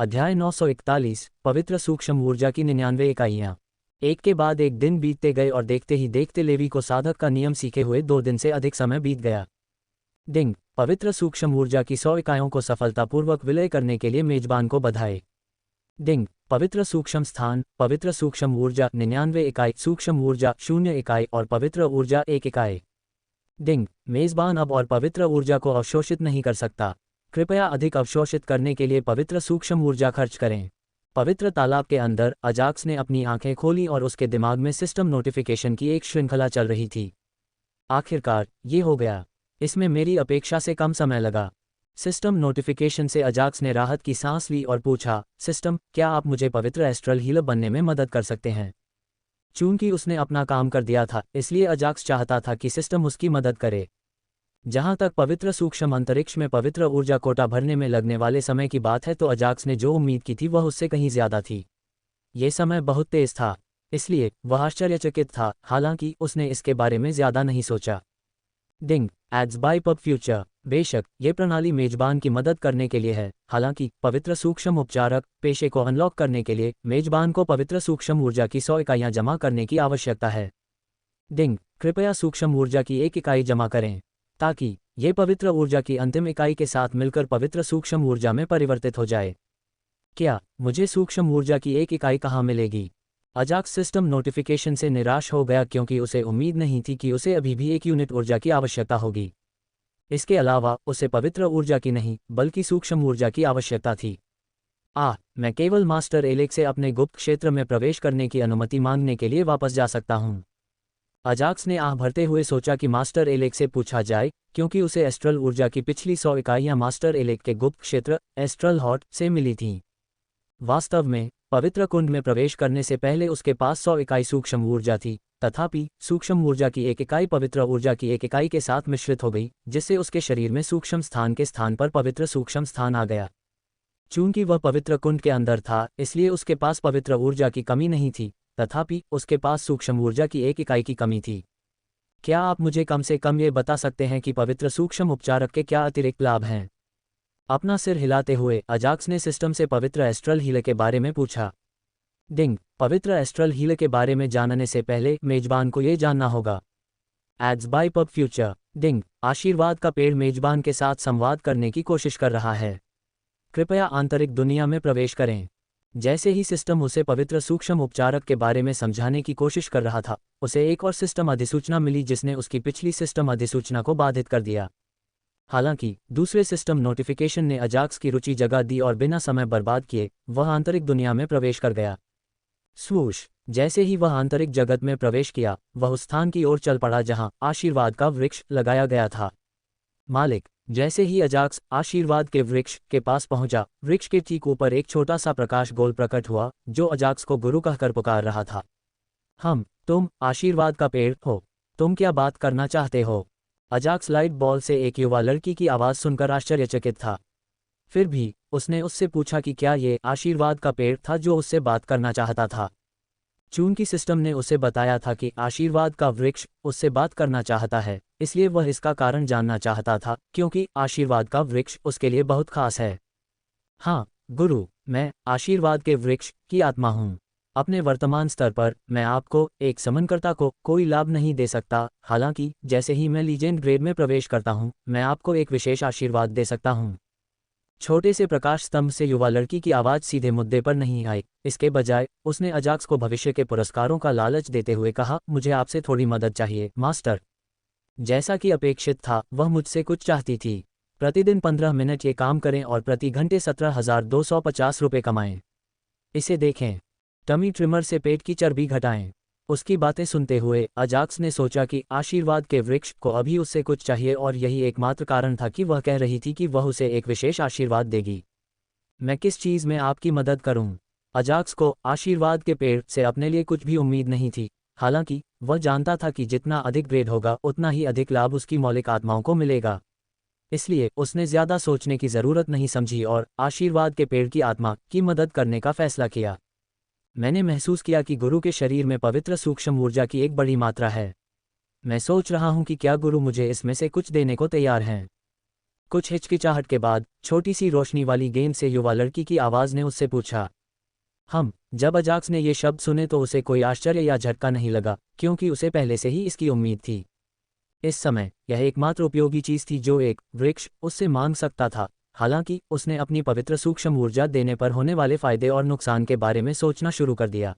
अध्याय 941 पवित्र सूक्ष्म ऊर्जा की 99 इकाइयाँ। एक के बाद एक दिन बीतते गए और देखते ही देखते लेवी को साधक का नियम सीखे हुए 2 दिन से अधिक समय बीत गया। डिंग, पवित्र सूक्ष्म ऊर्जा की 100 इकाइयों को सफलतापूर्वक विलय करने के लिए मेजबान को बधाई। डिंग, पवित्र सूक्ष्म स्थान, पवित्र सूक्ष्म ऊर्जा 99 इकाई, सूक्ष्म ऊर्जा 0 इकाई और पवित्र ऊर्जा 1 इकाई। डिंग, मेजबान अब और पवित्र ऊर्जा को अवशोषित नहीं कर सकता। कृपया अधिक अवशोषित करने के लिए पवित्र सूक्ष्म ऊर्जा खर्च करें। पवित्र तालाब के अंदर अजाक्स ने अपनी आंखें खोली और उसके दिमाग में सिस्टम नोटिफिकेशन की एक श्रृंखला चल रही थी। आखिरकार ये हो गया। इसमें मेरी अपेक्षा से कम समय लगा। सिस्टम नोटिफिकेशन से अजाक्स ने राहत की सांस ली और पूछा, सिस्टम, क्या आप मुझे पवित्र एस्ट्रल हीलर बनने में मदद कर सकते हैं? चूंकि उसने अपना काम कर दिया था, इसलिए अजाक्स चाहता था कि सिस्टम उसकी मदद करे। जहां तक पवित्र सूक्ष्म अंतरिक्ष में पवित्र ऊर्जा कोटा भरने में लगने वाले समय की बात है, तो अजाक्स ने जो उम्मीद की थी वह उससे कहीं ज्यादा थी। ये समय बहुत तेज था, इसलिए वह आश्चर्यचकित था, हालांकि उसने इसके बारे में ज्यादा नहीं सोचा। डिंग, एड्स बाय पब फ्यूचर। बेशक ये प्रणाली मेजबान की मदद करने के लिए है, हालांकि पवित्र सूक्ष्म उपचारक पेशे को अनलॉक करने के लिए मेजबान को पवित्र सूक्ष्म ऊर्जा की 100 इकाइयां जमा करने की आवश्यकता है। डिंग, कृपया सूक्ष्म ऊर्जा की 1 इकाई जमा करें ताकि ये पवित्र ऊर्जा की अंतिम इकाई के साथ मिलकर पवित्र सूक्ष्म ऊर्जा में परिवर्तित हो जाए। क्या मुझे सूक्ष्म ऊर्जा की 1 इकाई कहाँ मिलेगी? अजाक्स सिस्टम नोटिफिकेशन से निराश हो गया क्योंकि उसे उम्मीद नहीं थी कि उसे अभी भी 1 यूनिट ऊर्जा की आवश्यकता होगी। इसके अलावा उसे पवित्र ऊर्जा की नहीं बल्कि सूक्ष्म ऊर्जा की आवश्यकता थी। मैं केवल मास्टर एलेक से अपने गुप्त क्षेत्र में प्रवेश करने की अनुमति मांगने के लिए वापस जा सकता हूँ। अजाक्स ने आह भरते हुए सोचा कि मास्टर एलेक से पूछा जाए, क्योंकि उसे एस्ट्रल ऊर्जा की पिछली 100 इकाइयां मास्टर एलेक के गुप्त क्षेत्र एस्ट्रल हॉट से मिली थीं। वास्तव में पवित्र कुंड में प्रवेश करने से पहले उसके पास 100 इकाई सूक्ष्म ऊर्जा थी, तथापि सूक्ष्म ऊर्जा की 1 इकाई पवित्र ऊर्जा की 1 इकाई के साथ मिश्रित हो गई, जिससे उसके शरीर में सूक्ष्म स्थान के स्थान पर पवित्र सूक्ष्म स्थान आ गया। चूंकि वह पवित्र कुंड के अंदर था, इसलिए उसके पास पवित्र ऊर्जा की कमी नहीं थी, तथापि उसके पास सूक्ष्म ऊर्जा की 1 इकाई की कमी थी। क्या आप मुझे कम से कम ये बता सकते हैं कि पवित्र सूक्ष्म उपचारक के क्या अतिरिक्त लाभ हैं? अपना सिर हिलाते हुए अजाक्स ने सिस्टम से पवित्र एस्ट्रल हीलर के बारे में पूछा। डिंग, पवित्र एस्ट्रल हीलर के बारे में जानने से पहले मेजबान को ये जानना होगा। Ads by pub future. Ding, आशीर्वाद का पेड़ मेजबान के साथ संवाद करने की कोशिश कर रहा है। कृपया आंतरिक दुनिया में प्रवेश करें। जैसे ही सिस्टम उसे पवित्र सूक्ष्म उपचारक के बारे में समझाने की कोशिश कर रहा था, उसे एक और सिस्टम अधिसूचना मिली जिसने उसकी पिछली सिस्टम अधिसूचना को बाधित कर दिया। हालांकि दूसरे सिस्टम नोटिफिकेशन ने अजाक्स की रुचि जगा दी और बिना समय बर्बाद किए वह आंतरिक दुनिया में प्रवेश कर गया। स्वूश, जैसे ही वह आंतरिक जगत में प्रवेश किया, वह उस स्थान की ओर चल पड़ा जहां आशीर्वाद का वृक्ष लगाया गया था। मालिक, जैसे ही अजाक्स आशीर्वाद के वृक्ष के पास पहुंचा, वृक्ष के ठीक ऊपर एक छोटा सा प्रकाश गोल प्रकट हुआ, जो अजाक्स को गुरु कहकर पुकार रहा था। तुम आशीर्वाद का पेड़ हो, तुम क्या बात करना चाहते हो? अजाक्स लाइट बॉल से एक युवा लड़की की आवाज़ सुनकर आश्चर्यचकित था। फिर भी उसने उससे पूछा कि क्या ये आशीर्वाद का पेड़ था जो उससे बात करना चाहता था। चूंकि सिस्टम ने उसे बताया था कि आशीर्वाद का वृक्ष उससे बात करना चाहता है, इसलिए वह इसका कारण जानना चाहता था, क्योंकि आशीर्वाद का वृक्ष उसके लिए बहुत खास है। हाँ गुरु, मैं आशीर्वाद के वृक्ष की आत्मा हूँ। अपने वर्तमान स्तर पर मैं आपको, एक समनकर्ता को, कोई लाभ नहीं दे सकता, हालांकि जैसे ही मैं लीजेंड ग्रेड में प्रवेश करता हूँ, मैं आपको एक विशेष आशीर्वाद दे सकता हूँ। छोटे से प्रकाश स्तंभ से युवा लड़की की आवाज़ सीधे मुद्दे पर नहीं आई। इसके बजाय उसने अजाक्स को भविष्य के पुरस्कारों का लालच देते हुए कहा, मुझे आपसे थोड़ी मदद चाहिए मास्टर। जैसा कि अपेक्षित था, वह मुझसे कुछ चाहती थी। प्रतिदिन 15 मिनट ये काम करें और प्रति घंटे 17,250 रुपये कमाएं। इसे देखें। टमी ट्रिमर से पेट की चर्बी घटाएं। उसकी बातें सुनते हुए अजाक्स ने सोचा कि आशीर्वाद के वृक्ष को अभी उससे कुछ चाहिए और यही एकमात्र कारण था कि वह कह रही थी कि वह उसे एक विशेष आशीर्वाद देगी। मैं किस चीज़ में आपकी मदद करूं? अजाक्स को आशीर्वाद के पेड़ से अपने लिए कुछ भी उम्मीद नहीं थी, हालांकि वह जानता था कि जितना अधिक ग्रेड होगा उतना ही अधिक लाभ उसकी मौलिक आत्माओं को मिलेगा। इसलिए उसने ज़्यादा सोचने की ज़रूरत नहीं समझी और आशीर्वाद के पेड़ की आत्मा की मदद करने का फैसला किया। मैंने महसूस किया कि गुरु के शरीर में पवित्र सूक्ष्म ऊर्जा की एक बड़ी मात्रा है। मैं सोच रहा हूं कि क्या गुरु मुझे इसमें से कुछ देने को तैयार हैं। कुछ हिचकिचाहट के बाद छोटी सी रोशनी वाली गेंद से युवा लड़की की आवाज़ ने उससे पूछा। जब अजाक्स ने ये शब्द सुने तो उसे कोई आश्चर्य या झटका नहीं लगा, क्योंकि उसे पहले से ही इसकी उम्मीद थी। इस समय यह एकमात्र उपयोगी चीज़ थी जो एक वृक्ष उससे मांग सकता था। हालांकि उसने अपनी पवित्र सूक्ष्म ऊर्जा देने पर होने वाले फायदे और नुकसान के बारे में सोचना शुरू कर दिया।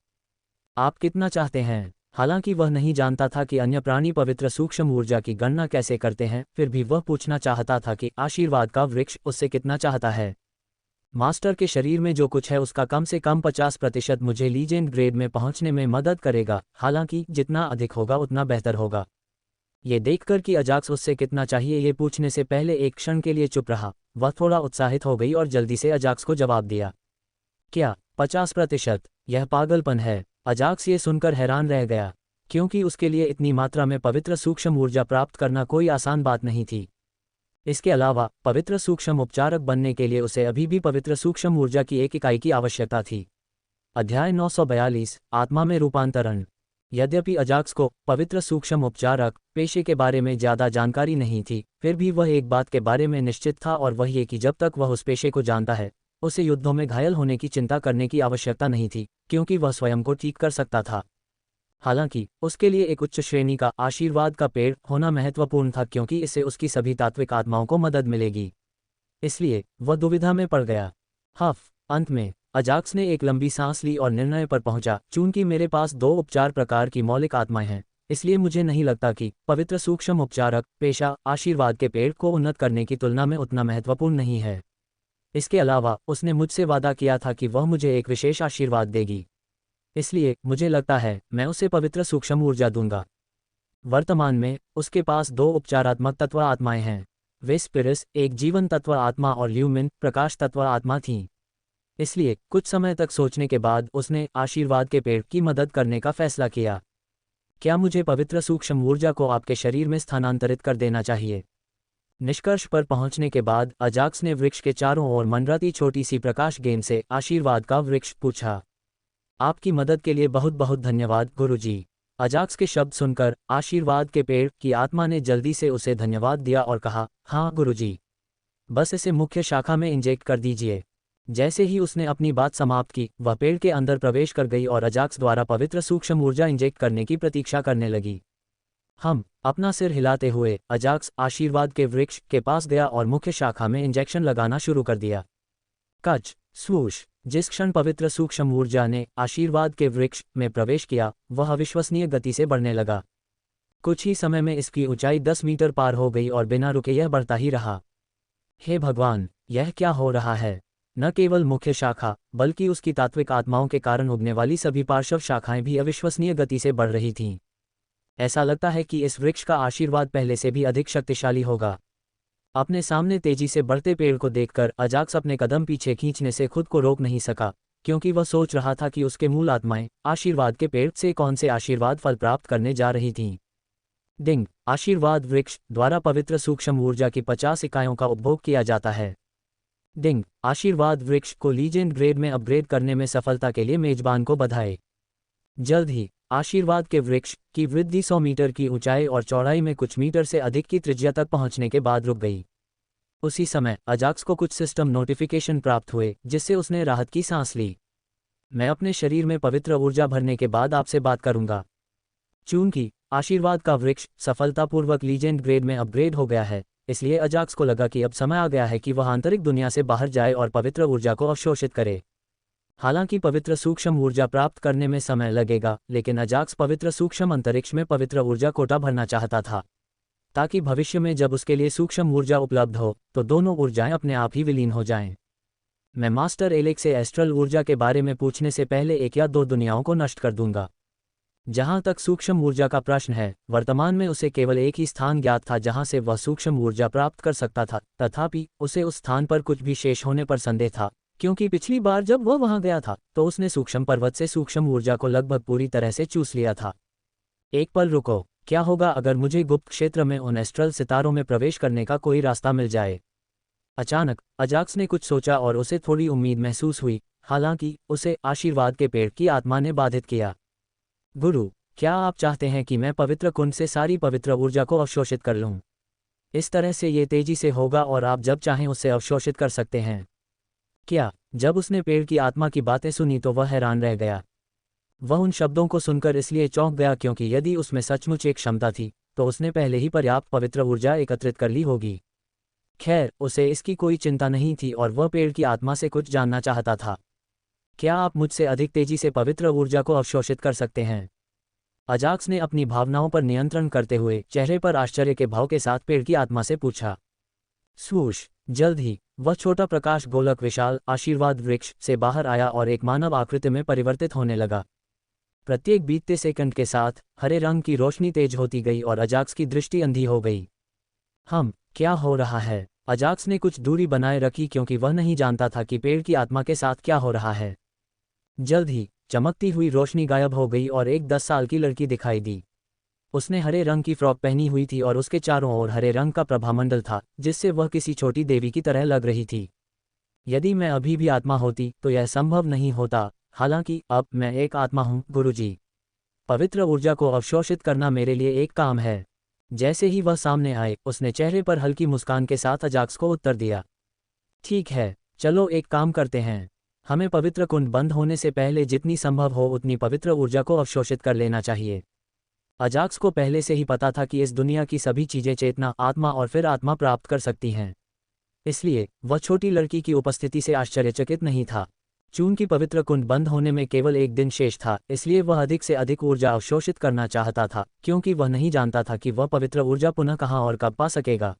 आप कितना चाहते हैं? हालांकि वह नहीं जानता था कि अन्य प्राणी पवित्र सूक्ष्म ऊर्जा की गणना कैसे करते हैं, फिर भी वह पूछना चाहता था कि आशीर्वाद का वृक्ष उससे कितना चाहता है। मास्टर के शरीर में जो कुछ है उसका कम से कम 50% मुझे लीजेंड ग्रेड में पहुंचने में मदद करेगा, हालांकि जितना अधिक होगा उतना बेहतर होगा। ये देखकर कि अजाक्स उससे कितना चाहिए ये पूछने से पहले एक क्षण के लिए चुप रहा, वह थोड़ा उत्साहित हो गई और जल्दी से अजाक्स को जवाब दिया। क्या 50%? यह पागलपन है। अजाक्स ये सुनकर हैरान रह गया, क्योंकि उसके लिए इतनी मात्रा में पवित्र सूक्ष्म ऊर्जा प्राप्त करना कोई आसान बात नहीं थी। इसके अलावा पवित्र सूक्ष्म उपचारक बनने के लिए उसे अभी भी पवित्र सूक्ष्म ऊर्जा की एक इकाई की आवश्यकता थी। अध्याय 942 आत्मा में रूपांतरण। यद्यपि अजाक्स को पवित्र सूक्ष्म उपचारक पेशे के बारे में ज़्यादा जानकारी नहीं थी, फिर भी वह एक बात के बारे में निश्चित था और वह ये कि जब तक वह उस पेशे को जानता है, उसे युद्धों में घायल होने की चिंता करने की आवश्यकता नहीं थी, क्योंकि वह स्वयं को ठीक कर सकता था। हालांकि उसके लिए एक उच्च श्रेणी का आशीर्वाद का पेड़ होना महत्वपूर्ण था, क्योंकि इससे उसकी सभी तात्विक आत्माओं को मदद मिलेगी। इसलिए वह दुविधा में पड़ गया। अंत में अजाक्स ने एक लंबी सांस ली और निर्णय पर पहुंचा, चूंकि मेरे पास 2 उपचार प्रकार की मौलिक आत्माएं हैं, इसलिए मुझे नहीं लगता कि पवित्र सूक्ष्म उपचारक पेशा आशीर्वाद के पेड़ को उन्नत करने की तुलना में उतना महत्वपूर्ण नहीं है। इसके अलावा उसने मुझसे वादा किया था कि वह मुझे एक विशेष आशीर्वाद देगी, इसलिए मुझे लगता है मैं उसे पवित्र सूक्ष्म ऊर्जा दूंगा। वर्तमान में उसके पास 2 उपचारात्मक तत्व आत्माएं हैं। वे स्पिरिस एक जीवन तत्व आत्मा और ल्यूमिन प्रकाश तत्व आत्मा थीं। इसलिए कुछ समय तक सोचने के बाद उसने आशीर्वाद के पेड़ की मदद करने का फैसला किया। क्या मुझे पवित्र सूक्ष्म ऊर्जा को आपके शरीर में स्थानांतरित कर देना चाहिए? निष्कर्ष पर पहुंचने के बाद अजाक्स ने वृक्ष के चारों ओर मंडराती छोटी सी प्रकाश गेंद से आशीर्वाद का वृक्ष पूछा। आपकी मदद के लिए बहुत बहुत धन्यवाद गुरुजी। अजाक्स के शब्द सुनकर आशीर्वाद के पेड़ की आत्मा ने जल्दी से उसे धन्यवाद दिया और कहा, हाँ गुरुजी, बस इसे मुख्य शाखा में इंजेक्ट कर दीजिए। जैसे ही उसने अपनी बात समाप्त की, वह पेड़ के अंदर प्रवेश कर गई और अजाक्स द्वारा पवित्र सूक्ष्म ऊर्जा इंजेक्ट करने की प्रतीक्षा करने लगी। अपना सिर हिलाते हुए अजाक्स आशीर्वाद के वृक्ष के पास गया और मुख्य शाखा में इंजेक्शन लगाना शुरू कर दिया। कच स्वूश। जिस क्षण पवित्र सूक्ष्म ऊर्जा ने आशीर्वाद के वृक्ष में प्रवेश किया, वह अविश्वसनीय गति से बढ़ने लगा। कुछ ही समय में इसकी ऊंचाई 10 मीटर पार हो गई और बिना रुके यह बढ़ता ही रहा। हे भगवान, यह क्या हो रहा है? न केवल मुख्य शाखा, बल्कि उसकी तात्विक आत्माओं के कारण उगने वाली सभी पार्श्व शाखाएं भी अविश्वसनीय गति से बढ़ रही थीं। ऐसा लगता है कि इस वृक्ष का आशीर्वाद पहले से भी अधिक शक्तिशाली होगा। अपने सामने तेजी से बढ़ते पेड़ को देखकर अजाक्स अपने कदम पीछे खींचने से खुद को रोक नहीं सका, क्योंकि वह सोच रहा था कि उसके मूल आत्माएं आशीर्वाद के पेड़ से कौन से आशीर्वाद फल प्राप्त करने जा रही थीं। डिंग। आशीर्वाद वृक्ष द्वारा पवित्र सूक्ष्म ऊर्जा की 50 इकाइयों का उपभोग किया जाता है। डिंग। आशीर्वाद वृक्ष को लीजेंड ग्रेड में अपग्रेड करने में सफलता के लिए मेजबान को बधाई। जल्द ही आशीर्वाद के वृक्ष की वृद्धि 100 मीटर की ऊंचाई और चौड़ाई में कुछ मीटर से अधिक की त्रिज्या तक पहुंचने के बाद रुक गई। उसी समय अजाक्स को कुछ सिस्टम नोटिफिकेशन प्राप्त हुए, जिससे उसने राहत की सांस ली। मैं अपने शरीर में पवित्र ऊर्जा भरने के बाद आपसे बात करूंगा। चूंकि आशीर्वाद का वृक्ष सफलतापूर्वक लीजेंड ग्रेड में अपग्रेड हो गया है, इसलिए अजाक्स को लगा कि अब समय आ गया है कि वह आंतरिक दुनिया से बाहर जाए और पवित्र ऊर्जा को अवशोषित करे। हालांकि पवित्र सूक्ष्म ऊर्जा प्राप्त करने में समय लगेगा, लेकिन अजाक्स पवित्र सूक्ष्म अंतरिक्ष में पवित्र ऊर्जा कोटा भरना चाहता था, ताकि भविष्य में जब उसके लिए सूक्ष्म ऊर्जा उपलब्ध हो तो दोनों ऊर्जाएं अपने आप ही विलीन हो जाएं। मैं मास्टर एलेक से एस्ट्रल ऊर्जा के बारे में पूछने से पहले 1 या 2 दुनियाओं को नष्ट कर दूंगा। जहां तक सूक्ष्म ऊर्जा का प्रश्न है, वर्तमान में उसे केवल एक ही स्थान ज्ञात था जहां से वह सूक्ष्म ऊर्जा प्राप्त कर सकता था, तथापि उसे उस स्थान पर कुछ भी शेष होने पर संदेह था, क्योंकि पिछली बार जब वह वहां गया था तो उसने सूक्ष्म पर्वत से सूक्ष्म ऊर्जा को लगभग पूरी तरह से चूस लिया था। एक पल रुको, क्या होगा अगर मुझे गुप्त क्षेत्र में उन एस्ट्रल सितारों में प्रवेश करने का कोई रास्ता मिल जाए? अचानक अजाक्स ने कुछ सोचा और उसे थोड़ी उम्मीद महसूस हुई, हालांकि उसे आशीर्वाद के पेड़ की आत्मा ने बाधित किया। गुरु, क्या आप चाहते हैं कि मैं पवित्र कुंड से सारी पवित्र ऊर्जा को अवशोषित कर लूं? इस तरह से ये तेजी से होगा और आप जब चाहें उससे अवशोषित कर सकते हैं। क्या? जब उसने पेड़ की आत्मा की बातें सुनी तो वह हैरान रह गया। वह उन शब्दों को सुनकर इसलिए चौंक गया क्योंकि यदि उसमें सचमुच एक क्षमता थी तो उसने पहले ही पर्याप्त पवित्र ऊर्जा एकत्रित कर ली होगी। खैर, उसे इसकी कोई चिंता नहीं थी और वह पेड़ की आत्मा से कुछ जानना चाहता था। क्या आप मुझसे अधिक तेजी से पवित्र ऊर्जा को अवशोषित कर सकते हैं? अजाक्स ने अपनी भावनाओं पर नियंत्रण करते हुए चेहरे पर आश्चर्य के भाव के साथ पेड़ की आत्मा से पूछा। स्वूश! जल्द ही वह छोटा प्रकाश गोलक विशाल आशीर्वाद वृक्ष से बाहर आया और एक मानव आकृति में परिवर्तित होने लगा। प्रत्येक बीतते सेकंड के साथ हरे रंग की रोशनी तेज होती गई और अजाक्स की दृष्टि अंधी हो गई। क्या हो रहा है? अजाक्स ने कुछ दूरी बनाए रखी क्योंकि वह नहीं जानता था कि पेड़ की आत्मा के साथ क्या हो रहा है। जल्द ही चमकती हुई रोशनी गायब हो गई और एक 10 साल की लड़की दिखाई दी। उसने हरे रंग की फ्रॉक पहनी हुई थी और उसके चारों ओर हरे रंग का प्रभामंडल था जिससे वह किसी छोटी देवी की तरह लग रही थी। यदि मैं अभी भी आत्मा होती तो यह संभव नहीं होता, हालांकि अब मैं एक आत्मा हूँ गुरुजी। पवित्र ऊर्जा को अवशोषित करना मेरे लिए एक काम है। जैसे ही वह सामने आए उसने चेहरे पर हल्की मुस्कान के साथ अजाक्स को उत्तर दिया। ठीक है, चलो एक काम करते हैं। हमें पवित्र कुंड बंद होने से पहले जितनी संभव हो उतनी पवित्र ऊर्जा को अवशोषित कर लेना चाहिए। अजाक्स को पहले से ही पता था कि इस दुनिया की सभी चीजें चेतना, आत्मा और फिर आत्मा प्राप्त कर सकती हैं। इसलिए वह छोटी लड़की की उपस्थिति से आश्चर्यचकित नहीं था। चूंकि पवित्र कुंड बंद होने में केवल एक दिन शेष था, इसलिए वह अधिक से अधिक ऊर्जा अवशोषित करना चाहता था क्योंकि वह नहीं जानता था कि वह पवित्र ऊर्जा पुनः कहाँ और कब पा सकेगा।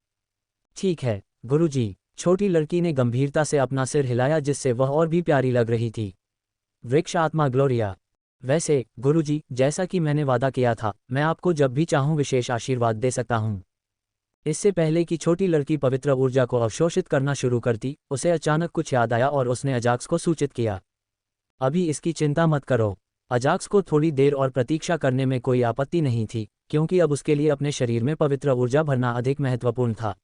ठीक है गुरुजी, छोटी लड़की ने गंभीरता से अपना सिर हिलाया जिससे वह और भी प्यारी लग रही थी। वृक्ष आत्मा ग्लोरिया, वैसे गुरुजी, जैसा कि मैंने वादा किया था, मैं आपको जब भी चाहूं विशेष आशीर्वाद दे सकता हूं। इससे पहले कि छोटी लड़की पवित्र ऊर्जा को अवशोषित करना शुरू करती, उसे अचानक कुछ याद आया और उसने अजाक्स को सूचित किया। अभी इसकी चिंता मत करो। अजाक्स को थोड़ी देर और प्रतीक्षा करने में कोई आपत्ति नहीं थी क्योंकि अब उसके लिए अपने शरीर में पवित्र ऊर्जा भरना अधिक महत्वपूर्ण था।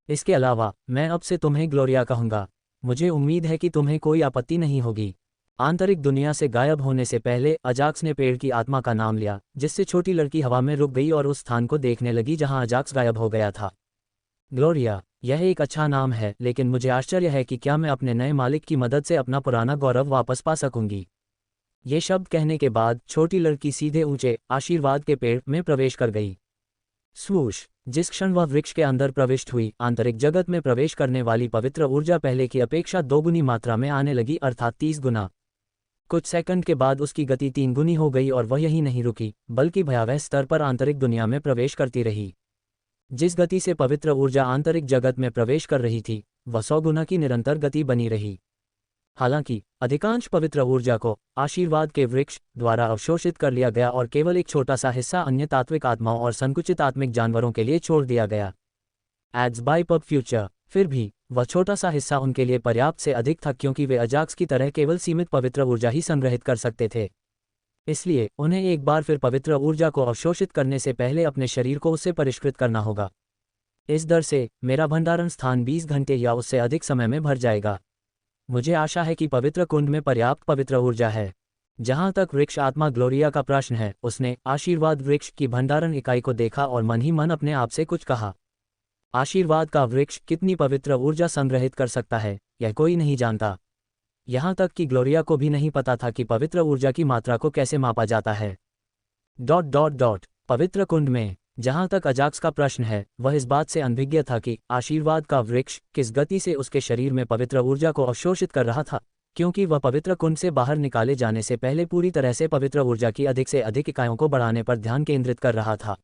इसके अलावा मैं अब से तुम्हें ग्लोरिया कहूंगा। मुझे उम्मीद है कि तुम्हें कोई आपत्ति नहीं होगी। आंतरिक दुनिया से गायब होने से पहले अजाक्स ने पेड़ की आत्मा का नाम लिया जिससे छोटी लड़की हवा में रुक गई और उस स्थान को देखने लगी जहां अजाक्स गायब हो गया था। ग्लोरिया, यह एक अच्छा नाम है, लेकिन मुझे आश्चर्य है कि क्या मैं अपने नए मालिक की मदद से अपना पुराना गौरव वापस पा सकूंगी। ये शब्द कहने के बाद छोटी लड़की सीधे ऊंचे आशीर्वाद के पेड़ में प्रवेश कर गई। स्वूश! जिस क्षण वह वृक्ष के अंदर प्रविष्ट हुई, आंतरिक जगत में प्रवेश करने वाली पवित्र ऊर्जा पहले की अपेक्षा 2 गुनी मात्रा में आने लगी, अर्थात 30 गुना। कुछ सेकंड के बाद उसकी गति 3 गुनी हो गई और वह यहीं नहीं रुकी बल्कि भयावह स्तर पर आंतरिक दुनिया में प्रवेश करती रही। जिस गति से पवित्र ऊर्जा आंतरिक जगत में प्रवेश कर रही थी वह 100 गुना की निरंतर गति बनी रही। हालांकि अधिकांश पवित्र ऊर्जा को आशीर्वाद के वृक्ष द्वारा अवशोषित कर लिया गया और केवल एक छोटा सा हिस्सा अन्य तात्विक आत्माओं और संकुचित आत्मिक जानवरों के लिए छोड़ दिया गया। एड्स बाय पब फ्यूचर, फिर भी वह छोटा सा हिस्सा उनके लिए पर्याप्त से अधिक था क्योंकि वे अजाक्स की तरह केवल सीमित पवित्र ऊर्जा ही संग्रहित कर सकते थे। इसलिए उन्हें एक बार फिर पवित्र ऊर्जा को अवशोषित करने से पहले अपने शरीर को उससे परिष्कृत करना होगा। इस दर से मेरा भंडारण स्थान 20 घंटे या उससे अधिक समय में भर जाएगा। मुझे आशा है कि पवित्र कुंड में पर्याप्त पवित्र ऊर्जा है। जहां तक वृक्ष आत्मा ग्लोरिया का प्रश्न है, उसने आशीर्वाद वृक्ष की भंडारण इकाई को देखा और मन ही मन अपने आप से कुछ कहा। आशीर्वाद का वृक्ष कितनी पवित्र ऊर्जा संग्रहित कर सकता है, यह कोई नहीं जानता। यहां तक कि ग्लोरिया को भी नहीं पता था कि पवित्र ऊर्जा की मात्रा को कैसे मापा जाता है। पवित्र कुंड में जहां तक अजाक्स का प्रश्न है, वह इस बात से अनभिज्ञ था कि आशीर्वाद का वृक्ष किस गति से उसके शरीर में पवित्र ऊर्जा को अवशोषित कर रहा था, क्योंकि वह पवित्र कुंड से बाहर निकाले जाने से पहले पूरी तरह से पवित्र ऊर्जा की अधिक से अधिक इकाइयों को बढ़ाने पर ध्यान केंद्रित कर रहा था।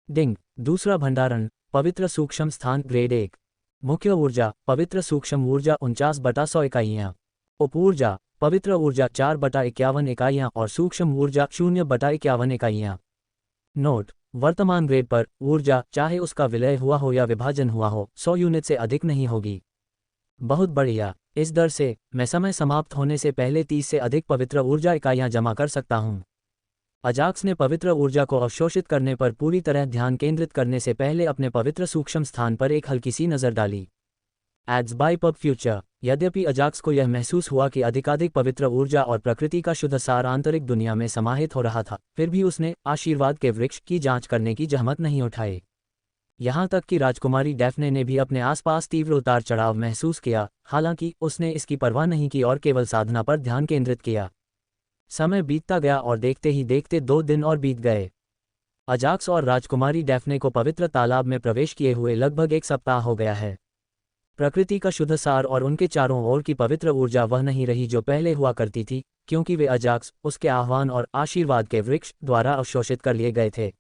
डिंग! दूसरा भंडारण, पवित्र सूक्ष्म स्थान ग्रेड 1। मुख्य ऊर्जा, पवित्र सूक्ष्म ऊर्जा 49/100 इकाइयाँ। उप ऊर्जा, पवित्र ऊर्जा 4/51 इकाइयाँ और सूक्ष्म ऊर्जा 0/51 इकाइयाँ। नोट: वर्तमान ग्रेड पर ऊर्जा, चाहे उसका विलय हुआ हो या विभाजन हुआ हो, 100 यूनिट से अधिक नहीं होगी। बहुत बढ़िया! इस दर से मैं समय समाप्त होने से पहले 30 से अधिक पवित्र ऊर्जा इकाइयाँ जमा कर सकता हूँ। अजाक्स ने पवित्र ऊर्जा को अवशोषित करने पर पूरी तरह ध्यान केंद्रित करने से पहले अपने पवित्र सूक्ष्म स्थान पर एक हल्की सी नज़र डाली। Ads by pub future. यद्यपि अजाक्स को यह महसूस हुआ कि अधिकाधिक पवित्र ऊर्जा और प्रकृति का शुद्ध सार आंतरिक दुनिया में समाहित हो रहा था, फिर भी उसने आशीर्वाद के वृक्ष की जांच करने की जहमत नहीं उठाई। यहाँ तक कि राजकुमारी डैफ्ने ने भी अपने आसपास तीव्र उतार चढ़ाव महसूस किया, हालांकि उसने इसकी परवाह नहीं की और केवल साधना पर ध्यान केंद्रित किया। समय बीतता गया और देखते ही देखते 2 दिन और बीत गए। अजाक्स और राजकुमारी डैफ्ने को पवित्र तालाब में प्रवेश किए हुए लगभग 1 सप्ताह हो गया है। प्रकृति का शुद्ध सार और उनके चारों ओर की पवित्र ऊर्जा वह नहीं रही जो पहले हुआ करती थी, क्योंकि वे अजाक्स, उसके आह्वान और आशीर्वाद के वृक्ष द्वारा अवशोषित कर लिए गए थे।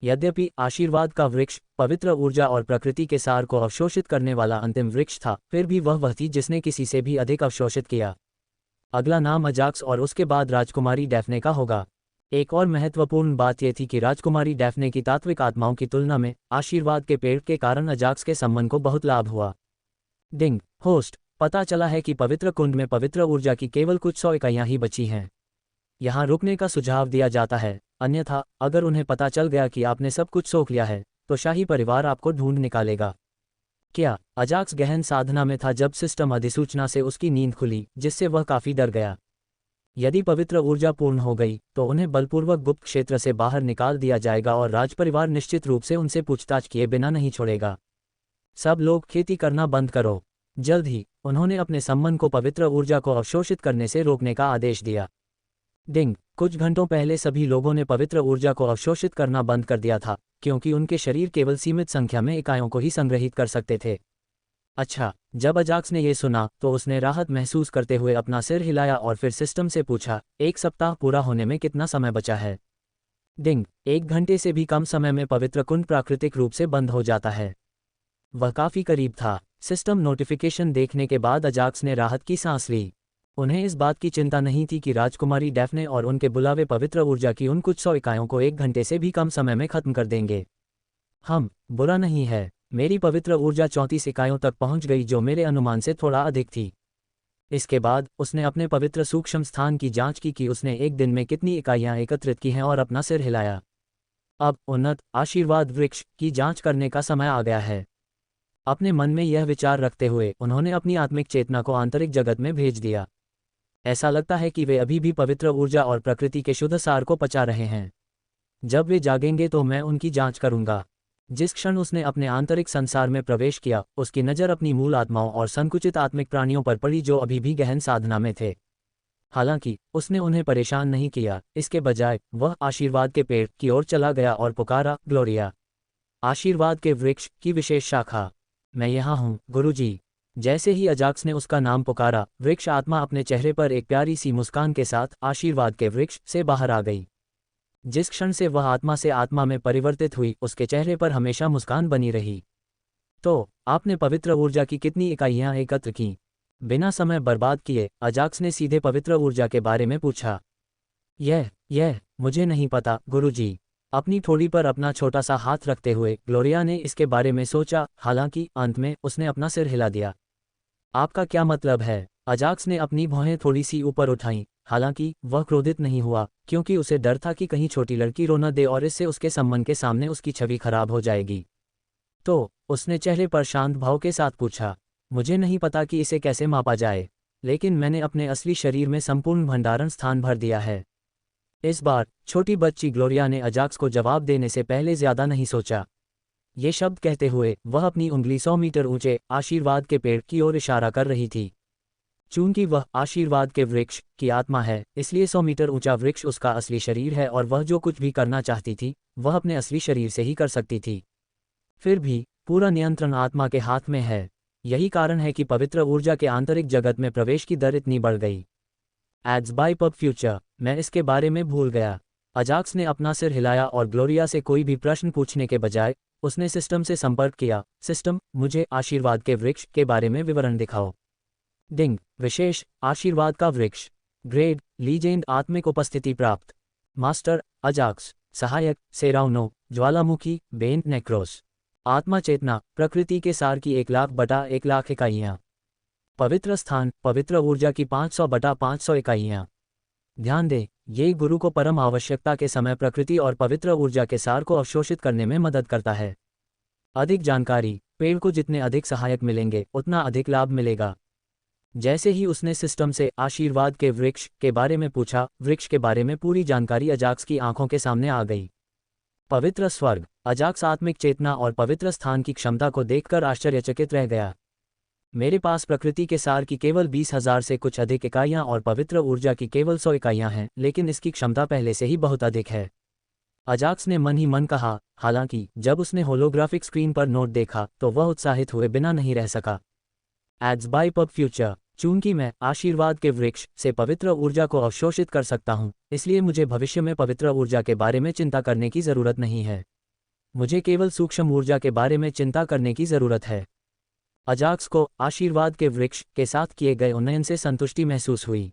यद्यपि आशीर्वाद का वृक्ष पवित्र ऊर्जा और प्रकृति के सार को अवशोषित करने वाला अंतिम वृक्ष था, फिर भी वह थी जिसने किसी से भी अधिक अवशोषित किया। अगला नाम अजाक्स और उसके बाद राजकुमारी डैफ्ने का होगा। एक और महत्वपूर्ण बात यह थी कि राजकुमारी डैफ्ने की तात्विक आत्माओं की तुलना में आशीर्वाद के पेड़ के कारण अजाक्स के संबंध को बहुत लाभ हुआ। डिंग होस्ट, पता चला है कि पवित्र कुंड में पवित्र ऊर्जा की केवल कुछ 100 इकाइयां ही बची हैं। यहाँ रुकने का सुझाव दिया जाता है, अन्यथा अगर उन्हें पता चल गया कि आपने सब कुछ सोख लिया है तो शाही परिवार आपको ढूंढ निकालेगा। क्या अजाक्स गहन साधना में था जब सिस्टम अधिसूचना से उसकी नींद खुली, जिससे वह काफी डर गया। यदि पवित्र ऊर्जा पूर्ण हो गई तो उन्हें बलपूर्वक गुप्त क्षेत्र से बाहर निकाल दिया जाएगा और राजपरिवार निश्चित रूप से उनसे पूछताछ किए बिना नहीं छोड़ेगा। सब लोग खेती करना बंद करो। जल्द ही उन्होंने अपने संबंध को पवित्र ऊर्जा को अवशोषित करने से रोकने का आदेश दिया। डिंग, कुछ घंटों पहले सभी लोगों ने पवित्र ऊर्जा को अवशोषित करना बंद कर दिया था, क्योंकि उनके शरीर केवल सीमित संख्या में इकाइयों को ही संग्रहित कर सकते थे। अच्छा, जब अजाक्स ने यह सुना तो उसने राहत महसूस करते हुए अपना सिर हिलाया और फिर सिस्टम से पूछा, 1 सप्ताह पूरा होने में कितना समय बचा है? डिंग, 1 घंटे से भी कम समय में पवित्र कुंड प्राकृतिक रूप से बंद हो जाता है। वह काफी करीब था। सिस्टम नोटिफिकेशन देखने के बाद अजाक्स ने राहत की सांस ली। उन्हें इस बात की चिंता नहीं थी कि राजकुमारी डैफ्ने और उनके बुलावे पवित्र ऊर्जा की उन कुछ 100 इकाइयों को 1 घंटे से भी कम समय में खत्म कर देंगे। बुरा नहीं है, मेरी पवित्र ऊर्जा 34 इकाइयों तक पहुंच गई, जो मेरे अनुमान से थोड़ा अधिक थी। इसके बाद उसने अपने पवित्र सूक्ष्म स्थान की जांच की कि उसने एक दिन में कितनी इकाइयां एकत्रित की हैं और अपना सिर हिलाया। अब उन्नत आशीर्वाद वृक्ष की जांच करने का समय आ गया है। अपने मन में यह विचार रखते हुए उन्होंने अपनी आत्मिक चेतना को आंतरिक जगत में भेज दिया। ऐसा लगता है कि वे अभी भी पवित्र ऊर्जा और प्रकृति के शुद्ध सार को पचा रहे हैं। जब वे जागेंगे तो मैं उनकी जांच करूंगा। जिस क्षण उसने अपने आंतरिक संसार में प्रवेश किया, उसकी नज़र अपनी मूल आत्माओं और संकुचित आत्मिक प्राणियों पर पड़ी जो अभी भी गहन साधना में थे। हालांकि उसने उन्हें परेशान नहीं किया, इसके बजाय वह आशीर्वाद के पेड़ की ओर चला गया और पुकारा, ग्लोरिया, आशीर्वाद के वृक्ष की विशेष शाखा, मैं यहाँ हूँ गुरुजी। जैसे ही अजाक्स ने उसका नाम पुकारा, वृक्ष आत्मा अपने चेहरे पर एक प्यारी सी मुस्कान के साथ आशीर्वाद के वृक्ष से बाहर आ गई। जिस क्षण से वह आत्मा से आत्मा में परिवर्तित हुई, उसके चेहरे पर हमेशा मुस्कान बनी रही। तो आपने पवित्र ऊर्जा की कितनी इकाइयां एकत्र की? बिना समय बर्बाद किए अजाक्स ने सीधे पवित्र ऊर्जा के बारे में पूछा। यह मुझे नहीं पता गुरुजी। अपनी थोड़ी पर अपना छोटा सा हाथ रखते हुए ग्लोरिया ने इसके बारे में सोचा, हालांकि अंत में उसने अपना सिर हिला दिया। आपका क्या मतलब है? अजाक्स ने अपनी भौहें थोड़ी सी ऊपर उठाईं, हालांकि वह क्रोधित नहीं हुआ, क्योंकि उसे डर था कि कहीं छोटी लड़की रो न दे और इससे उसके संबंध के सामने उसकी छवि खराब हो जाएगी। तो उसने चेहरे पर शांत भाव के साथ पूछा, मुझे नहीं पता कि इसे कैसे मापा जाए, लेकिन मैंने अपने असली शरीर में संपूर्ण भंडारण स्थान भर दिया है। इस बार छोटी बच्ची ग्लोरिया ने अजाक्स को जवाब देने से पहले ज्यादा नहीं सोचा। ये शब्द कहते हुए वह अपनी उंगली 100 मीटर ऊंचे आशीर्वाद के पेड़ की ओर इशारा कर रही थी। चूंकि वह आशीर्वाद के वृक्ष की आत्मा है, इसलिए 100 मीटर ऊंचा वृक्ष उसका असली शरीर है और वह जो कुछ भी करना चाहती थी वह अपने असली शरीर से ही कर सकती थी। फिर भी पूरा नियंत्रण आत्मा के हाथ में है। यही कारण है कि पवित्र ऊर्जा के आंतरिक जगत में प्रवेश की दर इतनी बढ़ गई। एड्स बाय पब फ्यूचर, मैं इसके बारे में भूल गया। अजाक्स ने अपना सिर हिलाया और ग्लोरिया से कोई भी प्रश्न पूछने के बजाय उसने सिस्टम से संपर्क किया। सिस्टम, मुझे आशीर्वाद के वृक्ष के बारे में विवरण दिखाओ। डिंग, विशेष आशीर्वाद का वृक्ष, ग्रेड लीजेंड, आत्मिक उपस्थिति प्राप्त, मास्टर अजाक्स, सहायक सेराउनो, ज्वालामुखी बेंट नेक्रोस, आत्मा चेतना प्रकृति के सार की 1,00,000/1,00,000 इकाइयाँ, पवित्र स्थान पवित्र ऊर्जा की 500/500 इकाइयाँ। ध्यान दें, ये गुरु को परम आवश्यकता के समय प्रकृति और पवित्र ऊर्जा के सार को अवशोषित करने में मदद करता है। अधिक जानकारी, पेड़ को जितने अधिक सहायक मिलेंगे उतना अधिक लाभ मिलेगा। जैसे ही उसने सिस्टम से आशीर्वाद के वृक्ष के बारे में पूछा, वृक्ष के बारे में पूरी जानकारी अजाक्स की आंखों के सामने आ गई। पवित्र स्वर्ग। अजाक्स आत्मिक चेतना और पवित्र स्थान की क्षमता को देखकर आश्चर्यचकित रह गया। मेरे पास प्रकृति के सार की केवल 20,000 से कुछ अधिक इकाइयां और पवित्र ऊर्जा की केवल 100 इकाइयां हैं, लेकिन इसकी क्षमता पहले से ही बहुत अधिक है। अजाक्स ने मन ही मन कहा। हालांकि जब उसने होलोग्राफिक स्क्रीन पर नोट देखा तो वह उत्साहित हुए बिना नहीं रह सका। Ads by pub future. चूंकि मैं आशीर्वाद के वृक्ष से पवित्र ऊर्जा को अवशोषित कर सकता हूं, इसलिए मुझे भविष्य में पवित्र ऊर्जा के बारे में चिंता करने की जरूरत नहीं है। मुझे केवल सूक्ष्म ऊर्जा के बारे में चिंता करने की जरूरत है। अजाक्स को आशीर्वाद के वृक्ष के साथ किए गए उन्नयन से संतुष्टि महसूस हुई।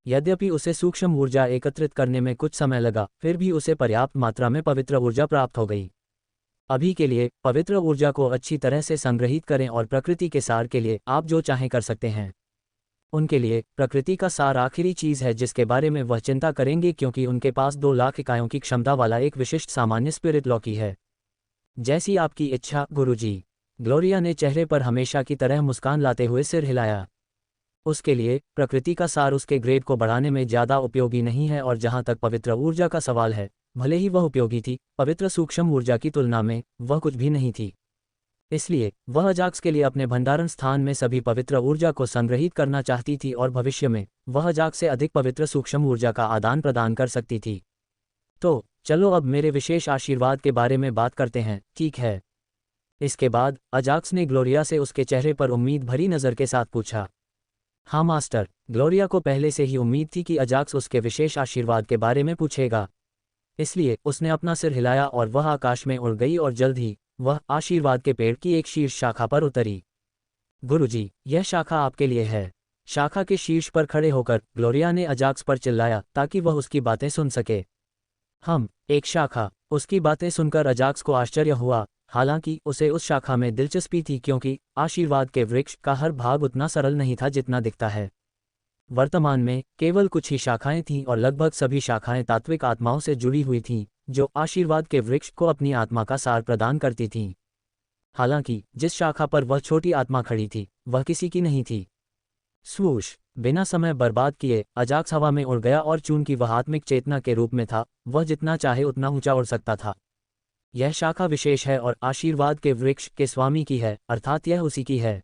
यद्यपि उसे सूक्ष्म ऊर्जा एकत्रित करने में कुछ समय लगा, फिर भी उसे पर्याप्त मात्रा में पवित्र ऊर्जा प्राप्त हो गई। अभी के लिए पवित्र ऊर्जा को अच्छी तरह से संग्रहित करें और प्रकृति के सार के लिए आप जो चाहें कर सकते हैं। उनके लिए प्रकृति का सार आखिरी चीज है जिसके बारे में वह चिंता करेंगे, क्योंकि उनके पास 2 लाख इकाइयों की क्षमता वाला एक विशिष्ट सामान्य स्पिरिट लॉकी है। जैसी आपकी इच्छा गुरुजी। ग्लोरिया ने चेहरे पर हमेशा की तरह मुस्कान लाते हुए सिर हिलाया। उसके लिए प्रकृति का सार उसके ग्रेड को बढ़ाने में ज़्यादा उपयोगी नहीं है, और जहाँ तक पवित्र ऊर्जा का सवाल है, भले ही वह उपयोगी थी, पवित्र सूक्ष्म ऊर्जा की तुलना में वह कुछ भी नहीं थी। इसलिए वह अजाक्स के लिए अपने भंडारण स्थान में सभी पवित्र ऊर्जा को संग्रहित करना चाहती थी और भविष्य में वह अजाक्स से अधिक पवित्र सूक्ष्म ऊर्जा का आदान प्रदान कर सकती थी। तो चलो अब मेरे विशेष आशीर्वाद के बारे में बात करते हैं, ठीक है? इसके बाद अजाक्स ने ग्लोरिया से उसके चेहरे पर उम्मीद भरी नज़र के साथ पूछा। हाँ मास्टर। ग्लोरिया को पहले से ही उम्मीद थी कि अजाक्स उसके विशेष आशीर्वाद के बारे में पूछेगा, इसलिए उसने अपना सिर हिलाया और वह आकाश में उड़ गई और जल्द ही वह आशीर्वाद के पेड़ की एक शीर्ष शाखा पर उतरी। गुरुजी, यह शाखा आपके लिए है। शाखा के शीर्ष पर खड़े होकर ग्लोरिया ने अजाक्स पर चिल्लाया ताकि वह उसकी बातें सुन सके। एक शाखा। उसकी बातें सुनकर अजाक्स को आश्चर्य हुआ। हालांकि उसे उस शाखा में दिलचस्पी थी, क्योंकि आशीर्वाद के वृक्ष का हर भाग उतना सरल नहीं था जितना दिखता है। वर्तमान में केवल कुछ ही शाखाएं थीं और लगभग सभी शाखाएं तात्विक आत्माओं से जुड़ी हुई थीं, जो आशीर्वाद के वृक्ष को अपनी आत्मा का सार प्रदान करती थीं। हालांकि जिस शाखा पर वह छोटी आत्मा खड़ी थी वह किसी की नहीं थी। स्वूश। बिना समय बर्बाद किए अजाक्स हवा में उड़ गया, और चूंकि वह आत्मिक चेतना के रूप में था, वह जितना चाहे उतना ऊंचा उड़ सकता था। यह शाखा विशेष है और आशीर्वाद के वृक्ष के स्वामी की है, अर्थात यह उसी की है।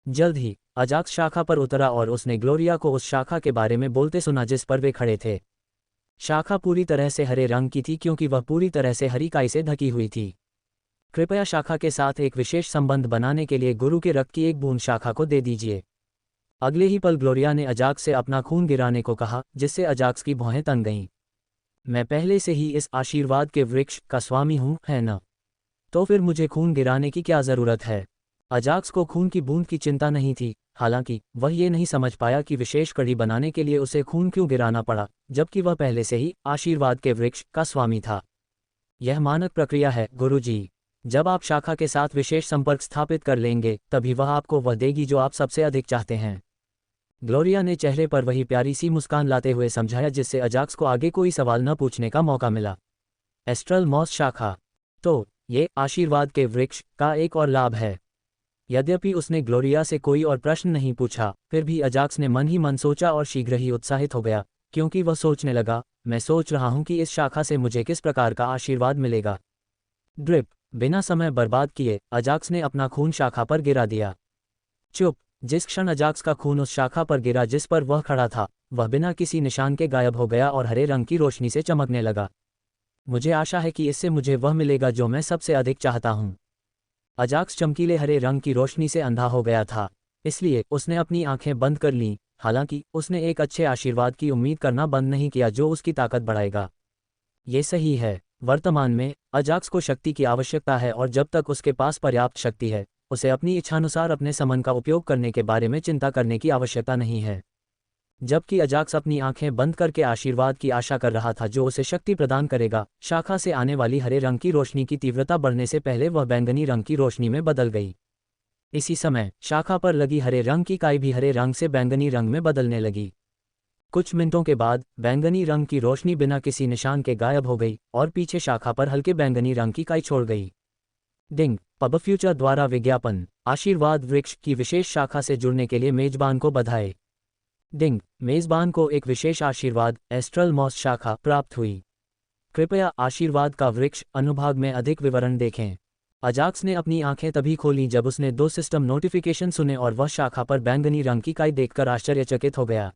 जल्द ही अजाक्स शाखा पर उतरा और उसने ग्लोरिया को उस शाखा के बारे में बोलते सुना जिस पर वे खड़े थे। शाखा पूरी तरह से हरे रंग की थी, क्योंकि वह पूरी तरह से हरी काई से ढकी हुई थी। कृपया शाखा के साथ एक विशेष संबंध बनाने के लिए गुरु के रक्त की एक बूंद शाखा को दे दीजिए। अगले ही पल ग्लोरिया ने अजाक्स से अपना खून गिराने को कहा, जिससे अजाक्स की भौहें तन गईं। मैं पहले से ही इस आशीर्वाद के वृक्ष का स्वामी हूं, है न? तो फिर मुझे खून गिराने की क्या जरूरत है? अजाक्स को खून की बूंद की चिंता नहीं थी। हालांकि वह ये नहीं समझ पाया कि विशेष कड़ी बनाने के लिए उसे खून क्यों गिराना पड़ा, जबकि वह पहले से ही आशीर्वाद के वृक्ष का स्वामी था। यह मानक प्रक्रिया है गुरुजी। जब आप शाखा के साथ विशेष संपर्क स्थापित कर लेंगे, तभी वह आपको वह देगी जो आप सबसे अधिक चाहते हैं। ग्लोरिया ने चेहरे पर वही प्यारी सी मुस्कान लाते हुए समझाया, जिससे अजाक्स को आगे कोई सवाल न पूछने का मौका मिला। एस्ट्रल मॉस शाखा। तो ये आशीर्वाद के वृक्ष का एक और लाभ है। यद्यपि उसने ग्लोरिया से कोई और प्रश्न नहीं पूछा, फिर भी अजाक्स ने मन ही मन सोचा और शीघ्र ही उत्साहित हो गया, क्योंकि वह सोचने लगा, मैं सोच रहा हूं कि इस शाखा से मुझे किस प्रकार का आशीर्वाद मिलेगा। ड्रिप। बिना समय बर्बाद किए अजाक्स ने अपना खून शाखा पर गिरा दिया। चुप। जिस क्षण अजाक्स का खून उस शाखा पर गिरा जिस पर वह खड़ा था, वह बिना किसी निशान के गायब हो गया और हरे रंग की रोशनी से चमकने लगा। मुझे आशा है कि इससे मुझे वह मिलेगा जो मैं सबसे अधिक चाहता हूं। अजाक्स चमकीले हरे रंग की रोशनी से अंधा हो गया था, इसलिए उसने अपनी आंखें बंद कर लीं। हालांकि उसने एक अच्छे आशीर्वाद की उम्मीद करना बंद नहीं किया जो उसकी ताकत बढ़ाएगा। ये सही है। वर्तमान में अजाक्स को शक्ति की आवश्यकता है, और जब तक उसके पास पर्याप्त शक्ति है, उसे अपनी इच्छानुसार अपने समन का उपयोग करने के बारे में चिंता करने की आवश्यकता नहीं है। जबकि अजाक्स अपनी आंखें बंद करके आशीर्वाद की आशा कर रहा था जो उसे शक्ति प्रदान करेगा, शाखा से आने वाली हरे रंग की रोशनी की तीव्रता बढ़ने से पहले वह बैंगनी रंग की रोशनी में बदल गई। इसी समय शाखा पर लगी हरे रंग की काई भी हरे रंग से बैंगनी रंग में बदलने लगी। कुछ मिनटों के बाद बैंगनी रंग की रोशनी बिना किसी निशान के गायब हो गई और पीछे शाखा पर हल्के बैंगनी रंग की काई छोड़ गई। डिंग। पब फ्यूचर द्वारा विज्ञापन। आशीर्वाद वृक्ष की विशेष शाखा से जुड़ने के लिए मेजबान को बधाई। डिंग। मेजबान को एक विशेष आशीर्वाद एस्ट्रल मॉस शाखा प्राप्त हुई। कृपया आशीर्वाद का वृक्ष अनुभाग में अधिक विवरण देखें। अजाक्स ने अपनी आंखें तभी खोलीं जब उसने 2 सिस्टम नोटिफिकेशन सुने और वह शाखा पर बैंगनी रंग की काई देखकर आश्चर्यचकित हो गया।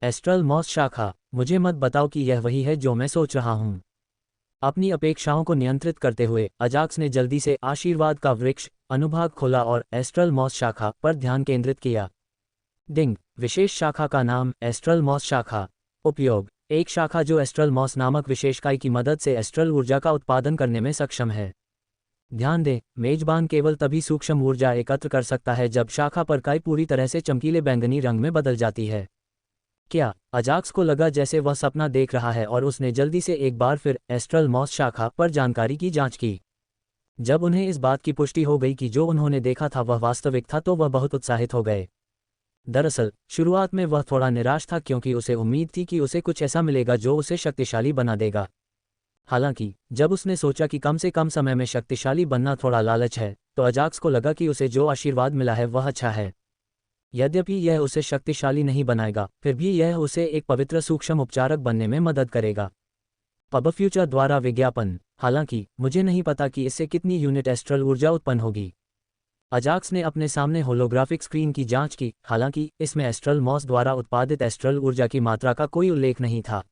एस्ट्रल मॉस शाखा, मुझे मत बताओ कि यह वही है जो मैं सोच रहा हूँ। अपनी अपेक्षाओं को नियंत्रित करते हुए अजाक्स ने जल्दी से आशीर्वाद का वृक्ष अनुभाग खोला और एस्ट्रल मॉस शाखा पर ध्यान केंद्रित किया। डिंग, विशेष शाखा का नाम एस्ट्रल मॉस शाखा। उपयोग, एक शाखा जो एस्ट्रल मॉस नामक विशेष काई की मदद से एस्ट्रल ऊर्जा का उत्पादन करने में सक्षम है। ध्यान दें, मेजबान केवल तभी सूक्ष्म ऊर्जा एकत्र कर सकता है जब शाखा पर काई पूरी तरह से चमकीले बैंगनी रंग में बदल जाती है। क्या? अजाक्स को लगा जैसे वह सपना देख रहा है और उसने जल्दी से एक बार फिर एस्ट्रल मॉस शाखा पर जानकारी की जांच की। जब उन्हें इस बात की पुष्टि हो गई कि जो उन्होंने देखा था वह वास्तविक था तो वह बहुत उत्साहित हो गए। दरअसल शुरुआत में वह थोड़ा निराश था क्योंकि उसे उम्मीद थी कि उसे कुछ ऐसा मिलेगा जो उसे शक्तिशाली बना देगा। हालांकि जब उसने सोचा कि कम से कम समय में शक्तिशाली बनना थोड़ा लालच है, तो अजाक्स को लगा कि उसे जो आशीर्वाद मिला है वह अच्छा है। यद्यपि यह उसे शक्तिशाली नहीं बनाएगा, फिर भी यह उसे एक पवित्र सूक्ष्म उपचारक बनने में मदद करेगा। पब फ्यूचर द्वारा विज्ञापन। हालांकि मुझे नहीं पता कि इससे कितनी यूनिट एस्ट्रल ऊर्जा उत्पन्न होगी। अजाक्स ने अपने सामने होलोग्राफिक स्क्रीन की जांच की, हालांकि इसमें एस्ट्रल मॉस द्वारा उत्पादित एस्ट्रल ऊर्जा की मात्रा का कोई उल्लेख नहीं था।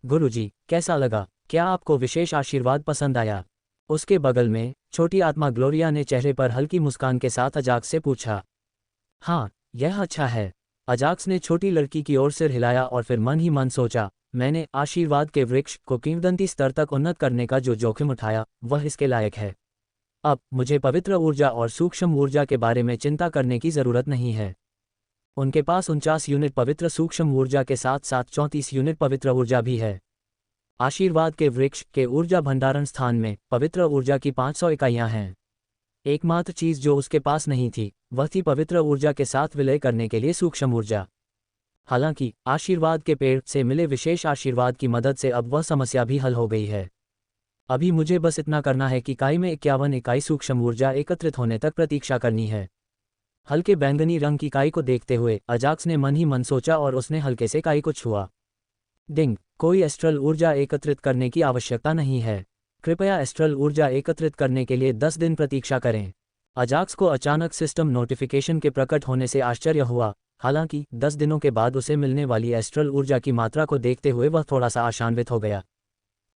गुरुजी, कैसा लगा? क्या आपको विशेष आशीर्वाद पसंद आया? उसके बगल में छोटी आत्मा ग्लोरिया ने चेहरे पर हल्की मुस्कान के साथ अजाक्स से पूछा। हाँ, यह अच्छा है। अजाक्स ने छोटी लड़की की ओर सिर हिलाया और फिर मन ही मन सोचा, मैंने आशीर्वाद के वृक्ष को किंवदंती स्तर तक उन्नत करने का जो जोखिम उठाया वह इसके लायक है। अब मुझे पवित्र ऊर्जा और सूक्ष्म ऊर्जा के बारे में चिंता करने की जरूरत नहीं है। उनके पास 49 यूनिट पवित्र सूक्ष्म ऊर्जा के साथ साथ 34 यूनिट पवित्र ऊर्जा भी है। आशीर्वाद के वृक्ष के ऊर्जा भंडारण स्थान में पवित्र ऊर्जा की 500 इकाइयां हैं। एकमात्र चीज जो उसके पास नहीं थी वह थी पवित्र ऊर्जा के साथ विलय करने के लिए सूक्ष्म ऊर्जा। हालांकि आशीर्वाद के पेड़ से मिले विशेष आशीर्वाद की मदद से अब वह समस्या भी हल हो गई है। अभी मुझे बस इतना करना है कि काई में 51 इकाई सूक्ष्म ऊर्जा एकत्रित होने तक प्रतीक्षा करनी है। हल्के बैंगनी रंग की काई को देखते हुए अजाक्स ने मन ही मन सोचा और उसने हल्के से काई को छुआ। डिंग, कोई एस्ट्रल ऊर्जा एकत्रित करने की आवश्यकता नहीं है। कृपया एस्ट्रल ऊर्जा एकत्रित करने के लिए 10 दिन प्रतीक्षा करें। अजाक्स को अचानक सिस्टम नोटिफिकेशन के प्रकट होने से आश्चर्य हुआ, हालांकि 10 दिनों के बाद उसे मिलने वाली एस्ट्रल ऊर्जा की मात्रा को देखते हुए वह थोड़ा सा आशान्वित हो गया।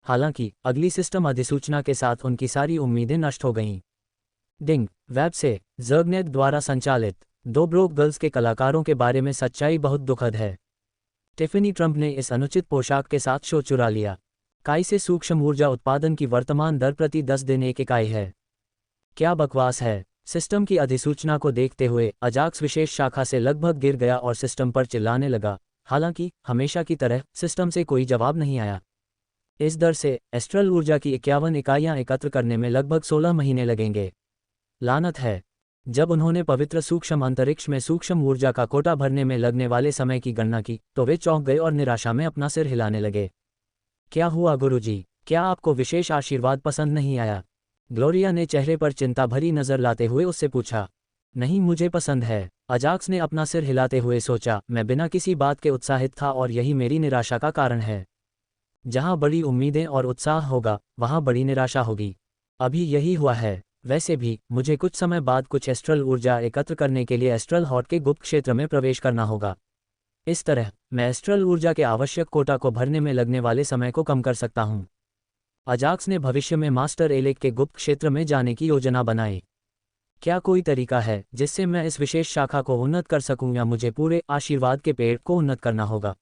हालांकि अगली सिस्टम अधिसूचना के साथ उनकी सारी उम्मीदें नष्ट हो गईं। डिंग, वेब से ज़र्गनेट द्वारा संचालित 2 ब्रोक गर्ल्स के कलाकारों के बारे में सच्चाई बहुत दुखद है। टिफ़नी ट्रंप ने इस अनुचित पोशाक के साथ शो चुरा लिया। काई से सूक्ष्म ऊर्जा उत्पादन की वर्तमान दर प्रति 10 दिन 1 इकाई है। क्या बकवास है। सिस्टम की अधिसूचना को देखते हुए अजाक्स विशेष शाखा से लगभग गिर गया और सिस्टम पर चिल्लाने लगा। हालांकि हमेशा की तरह सिस्टम से कोई जवाब नहीं आया। इस दर से एस्ट्रल ऊर्जा की 51 इकाइयां एकत्र करने में लगभग 16 महीने लगेंगे। लानत है। जब उन्होंने पवित्र सूक्ष्म अंतरिक्ष में सूक्ष्म ऊर्जा का कोटा भरने में लगने वाले समय की गणना की तो वे चौंक गए और निराशा में अपना सिर हिलाने लगे। क्या हुआ गुरुजी? क्या आपको विशेष आशीर्वाद पसंद नहीं आया? ग्लोरिया ने चेहरे पर चिंता भरी नजर लाते हुए उससे पूछा। नहीं, मुझे पसंद है। अजाक्स ने अपना सिर हिलाते हुए सोचा, मैं बिना किसी बात के उत्साहित था और यही मेरी निराशा का कारण है। जहां बड़ी उम्मीदें और उत्साह होगा वहां बड़ी निराशा होगी। अभी यही हुआ है। वैसे भी मुझे कुछ समय बाद कुछ एस्ट्रल ऊर्जा एकत्र करने के लिए एस्ट्रल हॉट के गुप्त क्षेत्र में प्रवेश करना होगा। इस तरह मैं एस्ट्रल ऊर्जा के आवश्यक कोटा को भरने में लगने वाले समय को कम कर सकता हूं। अजाक्स ने भविष्य में मास्टर एलेक के गुप्त क्षेत्र में जाने की योजना बनाई। क्या कोई तरीका है जिससे मैं इस विशेष शाखा को उन्नत कर सकूं या मुझे पूरे आशीर्वाद के पेड़ को उन्नत करना होगा?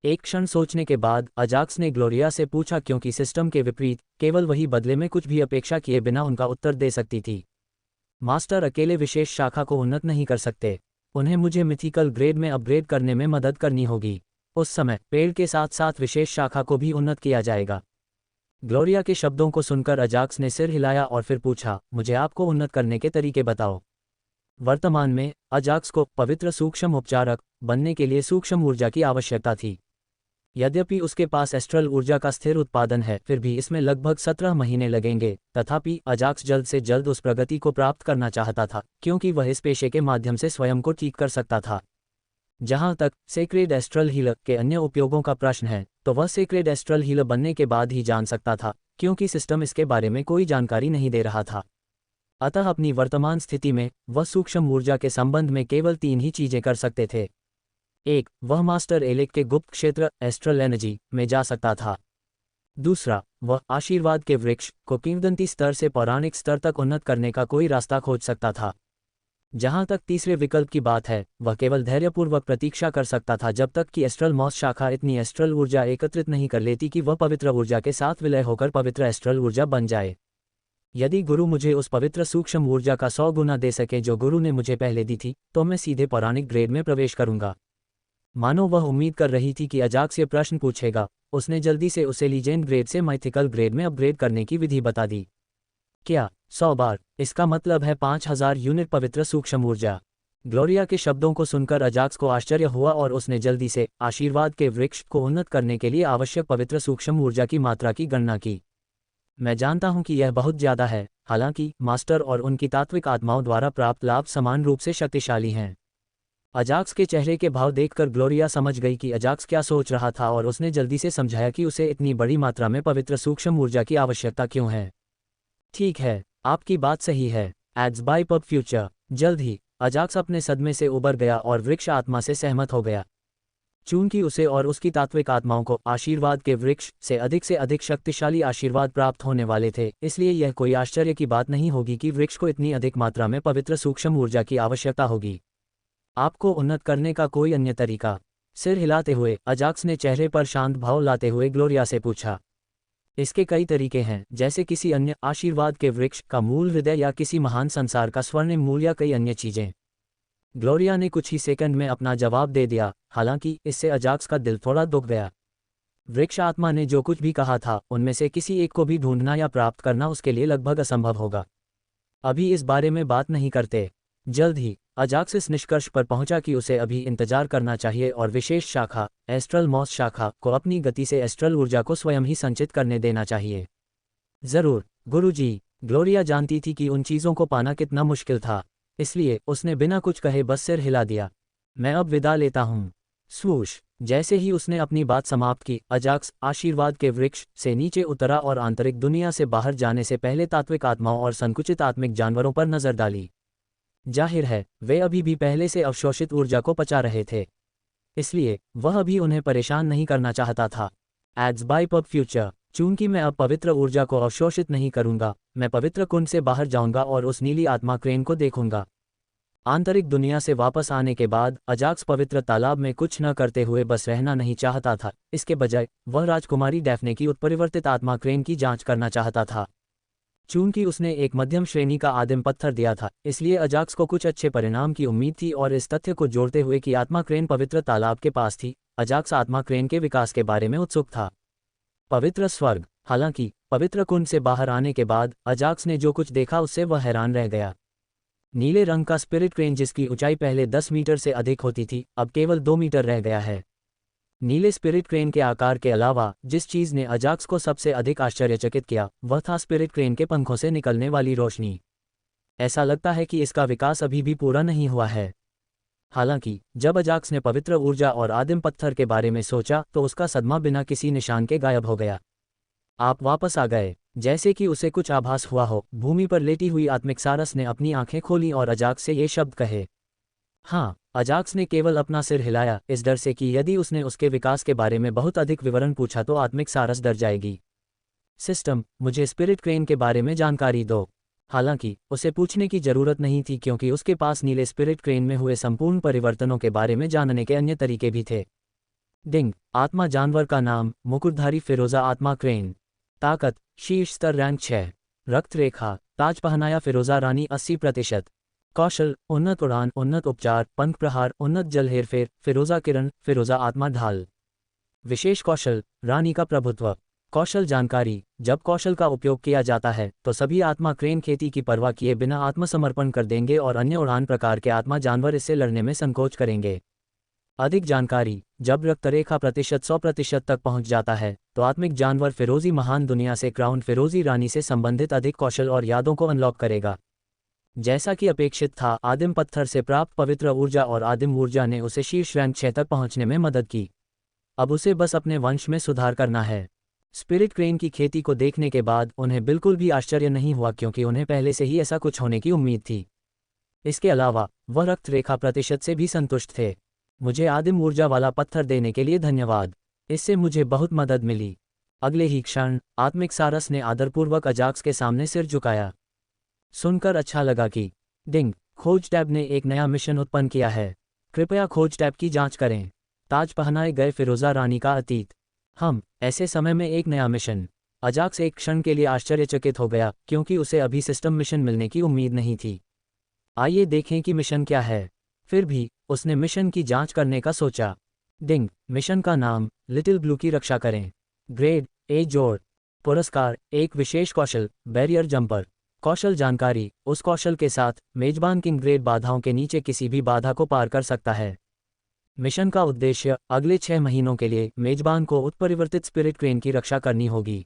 एक क्षण सोचने के बाद अजाक्स ने ग्लोरिया से पूछा, क्योंकि सिस्टम के विपरीत केवल वही बदले में कुछ भी अपेक्षा किए बिना उनका उत्तर दे सकती थी। मास्टर अकेले विशेष शाखा को उन्नत नहीं कर सकते। उन्हें मुझे मिथिकल ग्रेड में अपग्रेड करने में मदद करनी होगी। उस समय पेड़ के साथ साथ विशेष शाखा को भी उन्नत किया जाएगा। ग्लोरिया के शब्दों को सुनकर अजाक्स ने सिर हिलाया और फिर पूछा, मुझे आपको उन्नत करने के तरीके बताओ। वर्तमान में अजाक्स को पवित्र सूक्ष्म उपचारक बनने के लिए सूक्ष्म ऊर्जा की आवश्यकता थी। यद्यपि उसके पास एस्ट्रल ऊर्जा का स्थिर उत्पादन है, फिर भी इसमें लगभग 17 महीने लगेंगे। तथापि अजाक्स जल्द से जल्द उस प्रगति को प्राप्त करना चाहता था, क्योंकि वह इस पेशे के माध्यम से स्वयं को ठीक कर सकता था। जहां तक सेक्रेड एस्ट्रल हीलर के अन्य उपयोगों का प्रश्न है, तो वह सेक्रेड एस्ट्रल हीलर बनने के बाद ही जान सकता था, क्योंकि सिस्टम इसके बारे में कोई जानकारी नहीं दे रहा था। अतः अपनी वर्तमान स्थिति में वह सूक्ष्म ऊर्जा के संबंध में केवल 3 ही चीजें कर सकते थे। 1. वह मास्टर एलेक के गुप्त क्षेत्र एस्ट्रल एनर्जी में जा सकता था। दूसरा, वह आशीर्वाद के वृक्ष को किंवदंती स्तर से पौराणिक स्तर तक उन्नत करने का कोई रास्ता खोज सकता था। जहां तक तीसरे विकल्प की बात है, वह केवल धैर्यपूर्वक प्रतीक्षा कर सकता था जब तक कि एस्ट्रल मॉस शाखा इतनी एस्ट्रल ऊर्जा एकत्रित नहीं कर लेती कि वह पवित्र ऊर्जा के साथ विलय होकर पवित्र एस्ट्रल ऊर्जा बन जाए। यदि गुरु मुझे उस पवित्र सूक्ष्म ऊर्जा का 100 गुना दे सके जो गुरु ने मुझे पहले दी थी, तो मैं सीधे पौराणिक ग्रेड में प्रवेश करूंगा। मानो वह उम्मीद कर रही थी कि अजाक्स ये प्रश्न पूछेगा, उसने जल्दी से उसे लीजेंड ग्रेड से माइथिकल ग्रेड में अपग्रेड करने की विधि बता दी। क्या 100 बार? इसका मतलब है 5000 यूनिट पवित्र सूक्ष्म ऊर्जा। ग्लोरिया के शब्दों को सुनकर अजाक्स को आश्चर्य हुआ और उसने जल्दी से आशीर्वाद के वृक्ष को उन्नत करने के लिए आवश्यक पवित्र सूक्ष्म ऊर्जा की मात्रा की गणना की। मैं जानता हूं कि यह बहुत ज्यादा है, हालांकि मास्टर और उनकी तात्विक आत्माओं द्वारा प्राप्त लाभ समान रूप से शक्तिशाली हैं। अजाक्स के चेहरे के भाव देखकर ग्लोरिया समझ गई कि अजाक्स क्या सोच रहा था और उसने जल्दी से समझाया कि उसे इतनी बड़ी मात्रा में पवित्र सूक्ष्म ऊर्जा की आवश्यकता क्यों है। ठीक है, आपकी बात सही है। Ads by pub future. जल्द ही अजाक्स अपने सदमे से उबर गया और वृक्ष आत्मा से सहमत हो गया। चूंकि उसे और उसकी तात्विक आत्माओं को आशीर्वाद के वृक्ष से अधिक शक्तिशाली आशीर्वाद प्राप्त होने वाले थे, इसलिए यह कोई आश्चर्य की बात नहीं होगी कि वृक्ष को इतनी अधिक मात्रा में पवित्र सूक्ष्म ऊर्जा की आवश्यकता होगी। आपको उन्नत करने का कोई अन्य तरीका? सिर हिलाते हुए अजाक्स ने चेहरे पर शांत भाव लाते हुए ग्लोरिया से पूछा। इसके कई तरीके हैं, जैसे किसी अन्य आशीर्वाद के वृक्ष का मूल हृदय या किसी महान संसार का स्वर्णिम मूल या कई अन्य चीजें। ग्लोरिया ने कुछ ही सेकंड में अपना जवाब दे दिया, हालांकि इससे अजाक्स का दिल थोड़ा दुख गया। वृक्ष आत्मा ने जो कुछ भी कहा था, उनमें से किसी एक को भी ढूंढना या प्राप्त करना उसके लिए लगभग असंभव होगा। अभी इस बारे में बात नहीं करते। जल्द ही अजाक्स इस निष्कर्ष पर पहुंचा कि उसे अभी इंतजार करना चाहिए और विशेष शाखा एस्ट्रल मॉस शाखा को अपनी गति से एस्ट्रल ऊर्जा को स्वयं ही संचित करने देना चाहिए। जरूर गुरुजी। ग्लोरिया जानती थी कि उन चीजों को पाना कितना मुश्किल था, इसलिए उसने बिना कुछ कहे बस सिर हिला दिया। मैं अब विदा लेता हूँ। स्वूश। जैसे ही उसने अपनी बात समाप्त की, अजाक्स आशीर्वाद के वृक्ष से नीचे उतरा और आंतरिक दुनिया से बाहर जाने से पहले तात्विक आत्माओं और संकुचित आत्मिक जानवरों पर नजर डाली। जाहिर है, वे अभी भी पहले से अवशोषित ऊर्जा को पचा रहे थे, इसलिए वह अभी उन्हें परेशान नहीं करना चाहता था। Ads by pub future. चूंकि मैं अब पवित्र ऊर्जा को अवशोषित नहीं करूंगा, मैं पवित्र कुंड से बाहर जाऊंगा और उस नीली आत्मा क्रेन को देखूंगा। आंतरिक दुनिया से वापस आने के बाद अजाक्स पवित्र तालाब में कुछ न करते हुए बस रहना नहीं चाहता था, इसके बजाय वह राजकुमारी डैफ्ने की उत्परिवर्तित आत्मा क्रेन की जांच करना चाहता था। चूंकि उसने एक मध्यम श्रेणी का आदिम पत्थर दिया था, इसलिए अजाक्स को कुछ अच्छे परिणाम की उम्मीद थी और इस तथ्य को जोड़ते हुए कि आत्मा क्रेन पवित्र तालाब के पास थी, अजाक्स आत्मा क्रेन के विकास के बारे में उत्सुक था। पवित्र स्वर्ग। हालांकि पवित्र कुंड से बाहर आने के बाद अजाक्स ने जो कुछ देखा उससे वह हैरान रह गया। नीले रंग का स्पिरिट क्रेन जिसकी ऊंचाई पहले 10 मीटर से अधिक होती थी, अब केवल 2 मीटर रह गया है। नीले स्पिरिट क्रेन के आकार के अलावा जिस चीज ने अजाक्स को सबसे अधिक आश्चर्यचकित किया, वह था स्पिरिट क्रेन के पंखों से निकलने वाली रोशनी। ऐसा लगता है कि इसका विकास अभी भी पूरा नहीं हुआ है। हालांकि जब अजाक्स ने पवित्र ऊर्जा और आदिम पत्थर के बारे में सोचा तो उसका सदमा बिना किसी निशान के गायब हो गया। आप वापस आ गए। जैसे कि उसे कुछ आभास हुआ हो, भूमि पर लेटी हुई आत्मिक सारस ने अपनी आंखें खोलीं और अजाक्स से ये शब्द कहे। हाँ। अजाक्स ने केवल अपना सिर हिलाया, इस डर से कि यदि उसने उसके विकास के बारे में बहुत अधिक विवरण पूछा तो आत्मिक सारस डर जाएगी। सिस्टम, मुझे स्पिरिट क्रेन के बारे में जानकारी दो। हालांकि उसे पूछने की जरूरत नहीं थी क्योंकि उसके पास नीले स्पिरिट क्रेन में हुए संपूर्ण परिवर्तनों के बारे में जानने के अन्य तरीके भी थे। डिंग। आत्मा जानवर का नाम मुकुटधारी फिरोजा आत्मा क्रेन। ताकत शीर्ष स्तर रैंक 6। रक्त रेखा ताज पहनाया फिरोजा रानी 80%। कौशल उन्नत उड़ान, उन्नत उपचार, पंख प्रहार, उन्नत जल हेरफेर, फिरोजा किरण, फिरोजा आत्मा ढाल। विशेष कौशल रानी का प्रभुत्व। कौशल जानकारी। जब कौशल का उपयोग किया जाता है तो सभी आत्मा क्रेन खेती की परवाह किए बिना आत्मसमर्पण कर देंगे और अन्य उड़ान प्रकार के आत्मा जानवर इससे लड़ने में संकोच करेंगे। अधिक जानकारी। जब रक्तरेखा प्रतिशत 100% तक पहुंच जाता है तो आत्मिक जानवर फिरोजी महान दुनिया से क्राउन फिरोजी रानी से संबंधित अधिक कौशल और यादों को अनलॉक करेगा। जैसा कि अपेक्षित था, आदिम पत्थर से प्राप्त पवित्र ऊर्जा और आदिम ऊर्जा ने उसे शीर्ष रैंक 6 तक पहुंचने में मदद की। अब उसे बस अपने वंश में सुधार करना है। स्पिरिट क्रेन की खेती को देखने के बाद उन्हें बिल्कुल भी आश्चर्य नहीं हुआ, क्योंकि उन्हें पहले से ही ऐसा कुछ होने की उम्मीद थी। इसके अलावा वह रक्त रेखा प्रतिशत से भी संतुष्ट थे। मुझे आदिम ऊर्जा वाला पत्थर देने के लिए धन्यवाद, इससे मुझे बहुत मदद मिली। अगले ही क्षण आत्मिक सारस ने आदरपूर्वक अजाक्स के सामने सिर झुकाया। सुनकर अच्छा लगा कि डिंग खोज टैब ने एक नया मिशन उत्पन्न किया है। कृपया खोज टैब की जांच करें। ताज पहनाए गए फिरोजा रानी का अतीत। हम ऐसे समय में एक नया मिशन। अजाक्स एक क्षण के लिए आश्चर्यचकित हो गया, क्योंकि उसे अभी सिस्टम मिशन मिलने की उम्मीद नहीं थी। आइए देखें कि मिशन क्या है। फिर भी उसने मिशन की जांच करने का सोचा। डिंग मिशन का नाम लिटिल ब्लू की रक्षा करें। ग्रेड ए जोड़। पुरस्कार एक विशेष कौशल बैरियर जंपर। कौशल जानकारी उस कौशल के साथ मेजबान किंग ग्रेड बाधाओं के नीचे किसी भी बाधा को पार कर सकता है। मिशन का उद्देश्य अगले 6 महीनों के लिए मेजबान को उत्परिवर्तित स्पिरिट क्रेन की रक्षा करनी होगी।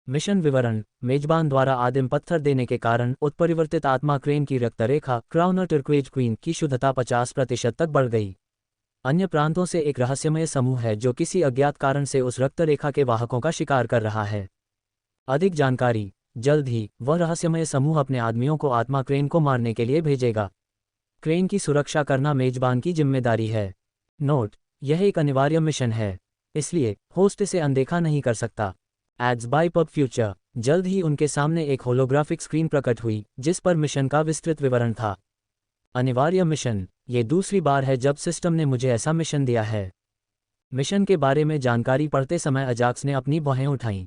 मिशन विवरण मेजबान द्वारा आदिम पत्थर देने के कारण उत्परिवर्तित आत्मा क्रेन की रक्तरेखा क्राउनर टर्क्वेज क्वीन की शुद्धता 50% तक बढ़ गई। अन्य प्रांतों से एक रहस्यमय समूह है जो किसी अज्ञात कारण से उस रक्तरेखा के वाहकों का शिकार कर रहा है। अधिक जानकारी जल्द ही वह रहस्यमय समूह अपने आदमियों को आत्मा क्रेन को मारने के लिए भेजेगा। क्रेन की सुरक्षा करना मेजबान की जिम्मेदारी है। नोट यह एक अनिवार्य मिशन है, इसलिए होस्ट इसे अनदेखा नहीं कर सकता। Ads by pub future. जल्द ही उनके सामने एक होलोग्राफिक स्क्रीन प्रकट हुई जिस पर मिशन का विस्तृत विवरण था। अनिवार्य मिशन ये दूसरी बार है जब सिस्टम ने मुझे ऐसा मिशन दिया है। मिशन के बारे में जानकारी पढ़ते समय अजाक्स ने अपनी भौहें उठाईं।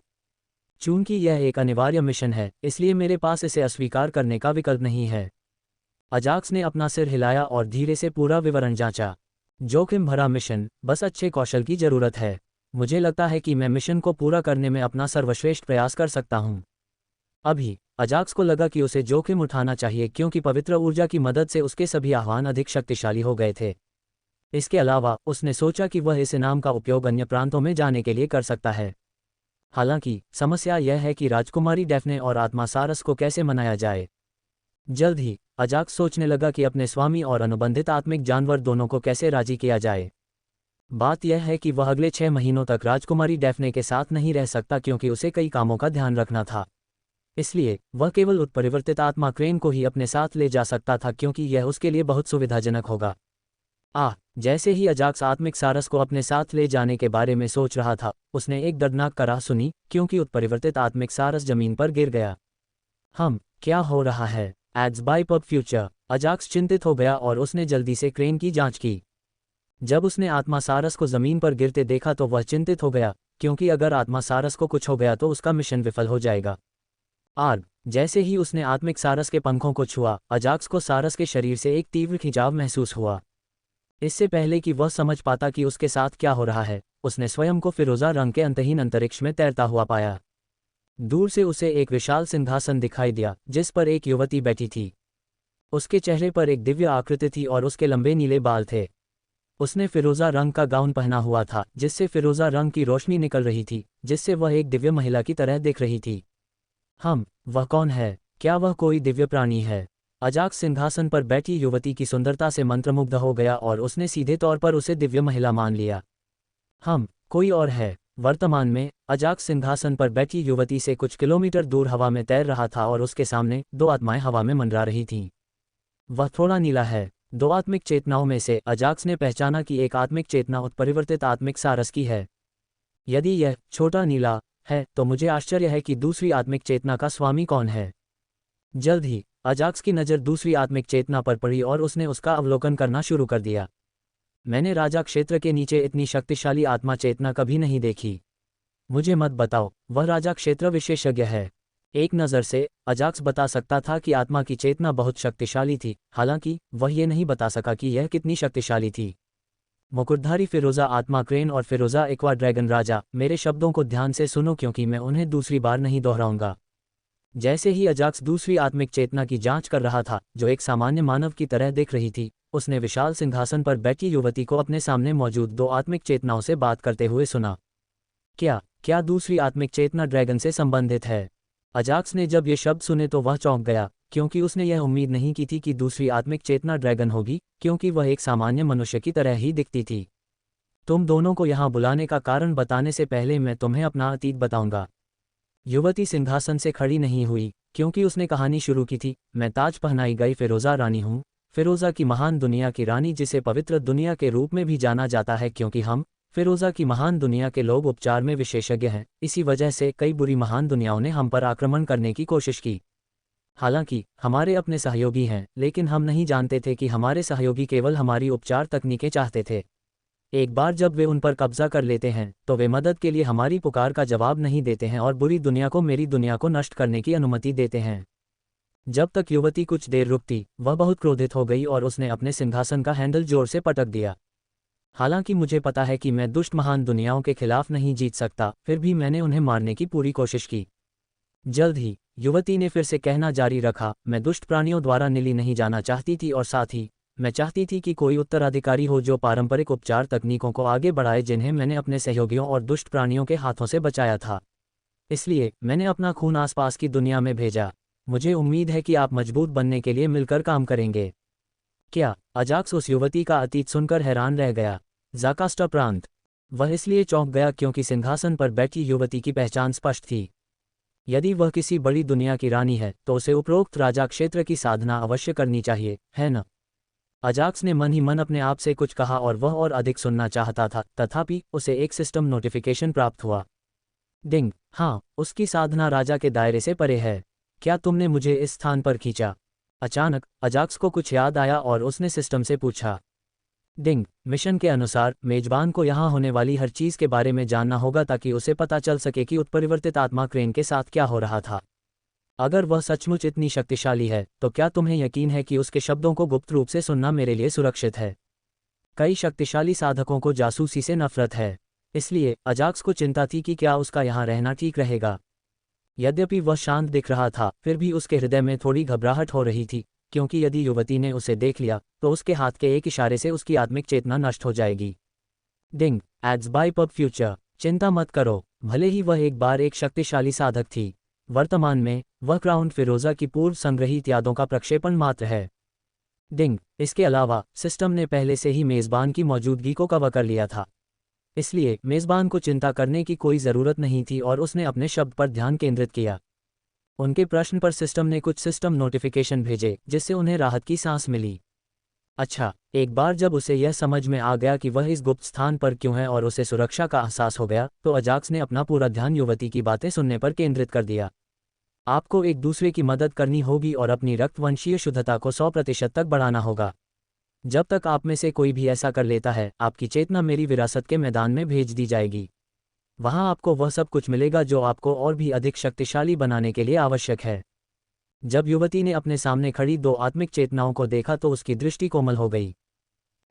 चूंकि यह एक अनिवार्य मिशन है, इसलिए मेरे पास इसे अस्वीकार करने का विकल्प नहीं है। अजाक्स ने अपना सिर हिलाया और धीरे से पूरा विवरण जांचा। जोखिम भरा मिशन, बस अच्छे कौशल की जरूरत है। मुझे लगता है कि मैं मिशन को पूरा करने में अपना सर्वश्रेष्ठ प्रयास कर सकता हूं। अभी अजाक्स को लगा कि उसे जोखिम उठाना चाहिए, क्योंकि पवित्र ऊर्जा की मदद से उसके सभी आह्वान अधिक शक्तिशाली हो गए थे। इसके अलावा उसने सोचा कि वह इस इनाम का उपयोग अन्य प्रांतों में जाने के लिए कर सकता है। हालांकि समस्या यह है कि राजकुमारी डेफ्ने और आत्मा सारस को कैसे मनाया जाए। जल्द ही अजाक्स सोचने लगा कि अपने स्वामी और अनुबंधित आत्मिक जानवर दोनों को कैसे राजी किया जाए। बात यह है कि वह अगले 6 महीनों तक राजकुमारी डेफ्ने के साथ नहीं रह सकता, क्योंकि उसे कई कामों का ध्यान रखना था। इसलिए वह केवल उत्परिवर्तित आत्मा क्रेन को ही अपने साथ ले जा सकता था, क्योंकि यह उसके लिए बहुत सुविधाजनक होगा। जैसे ही अजाक्स आत्मिक सारस को अपने साथ ले जाने के बारे में सोच रहा था, उसने एक दर्दनाक कराह सुनी, क्योंकि उत्परिवर्तित आत्मिक सारस जमीन पर गिर गया। क्या हो रहा है? Ads by pub future. Ajax चिंतित हो गया और उसने जल्दी से क्रेन की जांच की। जब उसने आत्मा सारस को जमीन पर गिरते देखा तो वह चिंतित हो गया, क्योंकि अगर आत्मा सारस को कुछ हो गया तो उसका मिशन विफल हो जाएगा। जैसे ही उसने आत्मिक सारस के पंखों को छुआ, अजाक्स को सारस के शरीर से एक तीव्र खिंचाव महसूस हुआ। इससे पहले कि वह समझ पाता कि उसके साथ क्या हो रहा है, उसने स्वयं को फिरोजा रंग के अंतहीन अंतरिक्ष में तैरता हुआ पाया। दूर से उसे एक विशाल सिंहासन दिखाई दिया जिस पर एक युवती बैठी थी। उसके चेहरे पर एक दिव्य आकृति थी और उसके लंबे नीले बाल थे। उसने फिरोजा रंग का गाउन पहना हुआ था, जिससे फिरोजा रंग की रोशनी निकल रही थी, जिससे वह एक दिव्य महिला की तरह दिख रही थी। वह कौन है? क्या वह कोई दिव्य प्राणी है? अजाक्स सिंहासन पर बैठी युवती की सुंदरता से मंत्रमुग्ध हो गया और उसने सीधे तौर पर उसे दिव्य महिला मान लिया। कोई और है। वर्तमान में अजाक्स सिंहासन पर बैठी युवती से कुछ किलोमीटर दूर हवा में तैर रहा था और उसके सामने 2 आत्माएं हवा में मंडरा रही थीं। वह थोड़ा नीला है। 2 आत्मिक चेतनाओं में से अजाक्स ने पहचाना कि एक आत्मिक चेतना उत्परिवर्तित आत्मिक सारस की है। यदि यह छोटा नीला है तो मुझे आश्चर्य है कि दूसरी आत्मिक चेतना का स्वामी कौन है। जल्द ही अजाक्स की नज़र दूसरी आत्मिक चेतना पर पड़ी और उसने उसका अवलोकन करना शुरू कर दिया। मैंने राजा क्षेत्र के नीचे इतनी शक्तिशाली आत्मा चेतना कभी नहीं देखी। मुझे मत बताओ वह राजा क्षेत्र विशेषज्ञ है। एक नज़र से अजाक्स बता सकता था कि आत्मा की चेतना बहुत शक्तिशाली थी, हालांकि वह ये नहीं बता सका कि यह कितनी शक्तिशाली थी। मुकुटधारी फिरोजा आत्मा क्रेन और फिरोजा एक्वा ड्रैगन राजा, मेरे शब्दों को ध्यान से सुनो क्योंकि मैं उन्हें दूसरी बार नहीं दोहराऊंगा। जैसे ही अजाक्स दूसरी आत्मिक चेतना की जांच कर रहा था, जो एक सामान्य मानव की तरह दिख रही थी, उसने विशाल सिंहासन पर बैठी युवती को अपने सामने मौजूद 2 आत्मिक चेतनाओं से बात करते हुए सुना। क्या दूसरी आत्मिक चेतना ड्रैगन से संबंधित है? अजाक्स ने जब ये शब्द सुने तो वह चौंक गया, क्योंकि उसने यह उम्मीद नहीं की थी कि दूसरी आत्मिक चेतना ड्रैगन होगी, क्योंकि वह एक सामान्य मनुष्य की तरह ही दिखती थी। तुम दोनों को यहाँ बुलाने का कारण बताने से पहले मैं तुम्हें अपना अतीत बताऊंगा। युवती सिंहासन से खड़ी नहीं हुई, क्योंकि उसने कहानी शुरू की थी। मैं ताज पहनाई गई फिरोजा रानी हूँ, फिरोजा की महान दुनिया की रानी, जिसे पवित्र दुनिया के रूप में भी जाना जाता है, क्योंकि हम फिरोजा की महान दुनिया के लोग उपचार में विशेषज्ञ हैं। इसी वजह से कई बुरी महान दुनियाओं ने हम पर आक्रमण करने की कोशिश की। हालांकि हमारे अपने सहयोगी हैं, लेकिन हम नहीं जानते थे कि हमारे सहयोगी केवल हमारी उपचार तकनीकें चाहते थे। एक बार जब वे उन पर कब्जा कर लेते हैं तो वे मदद के लिए हमारी पुकार का जवाब नहीं देते हैं और बुरी दुनिया को मेरी दुनिया को नष्ट करने की अनुमति देते हैं। जब तक युवती कुछ देर रुकती, वह बहुत क्रोधित हो गई और उसने अपने सिंहासन का हैंडल जोर से पटक दिया। हालांकि मुझे पता है कि मैं दुष्ट महान दुनियाओं के खिलाफ नहीं जीत सकता, फिर भी मैंने उन्हें मारने की पूरी कोशिश की। जल्द ही युवती ने फिर से कहना जारी रखा, मैं दुष्ट प्राणियों द्वारा निली नहीं जाना चाहती थी और साथ ही मैं चाहती थी कि कोई उत्तराधिकारी हो जो पारंपरिक उपचार तकनीकों को आगे बढ़ाए जिन्हें मैंने अपने सहयोगियों और दुष्ट प्राणियों के हाथों से बचाया था। इसलिए मैंने अपना खून आसपास की दुनिया में भेजा। मुझे उम्मीद है कि आप मजबूत बनने के लिए मिलकर काम करेंगे। क्या? अजाक्स उस युवती का अतीत सुनकर हैरान रह गया। ज़ाकास्टा प्रांत। वह इसलिए चौंक गया क्योंकि सिंहासन पर बैठी युवती की पहचान स्पष्ट थी। यदि वह किसी बड़ी दुनिया की रानी है तो उसे उपरोक्त राजा क्षेत्र की साधना अवश्य करनी चाहिए, है न? अजाक्स ने मन ही मन अपने आप से कुछ कहा और वह और अधिक सुनना चाहता था, तथापि उसे एक सिस्टम नोटिफिकेशन प्राप्त हुआ। डिंग। हाँ, उसकी साधना राजा के दायरे से परे है। क्या तुमने मुझे इस स्थान पर खींचा? अचानक अजाक्स को कुछ याद आया और उसने सिस्टम से पूछा। डिंग। मिशन के अनुसार मेजबान को यहाँ होने वाली हर चीज़ के बारे में जानना होगा ताकि उसे पता चल सके कि उत्परिवर्तित आत्मा क्रेन के साथ क्या हो रहा था। अगर वह सचमुच इतनी शक्तिशाली है तो क्या तुम्हें यकीन है कि उसके शब्दों को गुप्त रूप से सुनना मेरे लिए सुरक्षित है? कई शक्तिशाली साधकों को जासूसी से नफरत है, इसलिए अजाक्स को चिंता थी कि क्या उसका यहाँ रहना ठीक रहेगा। यद्यपि वह शांत दिख रहा था, फिर भी उसके हृदय में थोड़ी घबराहट हो रही थी, क्योंकि यदि युवती ने उसे देख लिया तो उसके हाथ के एक इशारे से उसकी आत्मिक चेतना नष्ट हो जाएगी। Ding. Ads by pub future. चिंता मत करो, भले ही वह एक बार एक शक्तिशाली साधक थी, वर्तमान में वह क्राउन फिरोजा की पूर्व संग्रहित यादों का प्रक्षेपण मात्र है। डिंग। इसके अलावा सिस्टम ने पहले से ही मेज़बान की मौजूदगी को कवर कर लिया था, इसलिए मेज़बान को चिंता करने की कोई ज़रूरत नहीं थी और उसने अपने शब्द पर ध्यान केंद्रित किया। उनके प्रश्न पर सिस्टम ने कुछ सिस्टम नोटिफिकेशन भेजे जिससे उन्हें राहत की सांस मिली। अच्छा, एक बार जब उसे यह समझ में आ गया कि वह इस गुप्त स्थान पर क्यों है और उसे सुरक्षा का एहसास हो गया, तो अजाक्स ने अपना पूरा ध्यान युवती की बातें सुनने पर केंद्रित कर दिया। आपको एक दूसरे की मदद करनी होगी और अपनी रक्तवंशीय शुद्धता को 100% तक बढ़ाना होगा। जब तक आप में से कोई भी ऐसा कर लेता है, आपकी चेतना मेरी विरासत के मैदान में भेज दी जाएगी। वहां आपको वह सब कुछ मिलेगा जो आपको और भी अधिक शक्तिशाली बनाने के लिए आवश्यक है। जब युवती ने अपने सामने खड़ी दो आत्मिक चेतनाओं को देखा तो उसकी दृष्टि कोमल हो गई।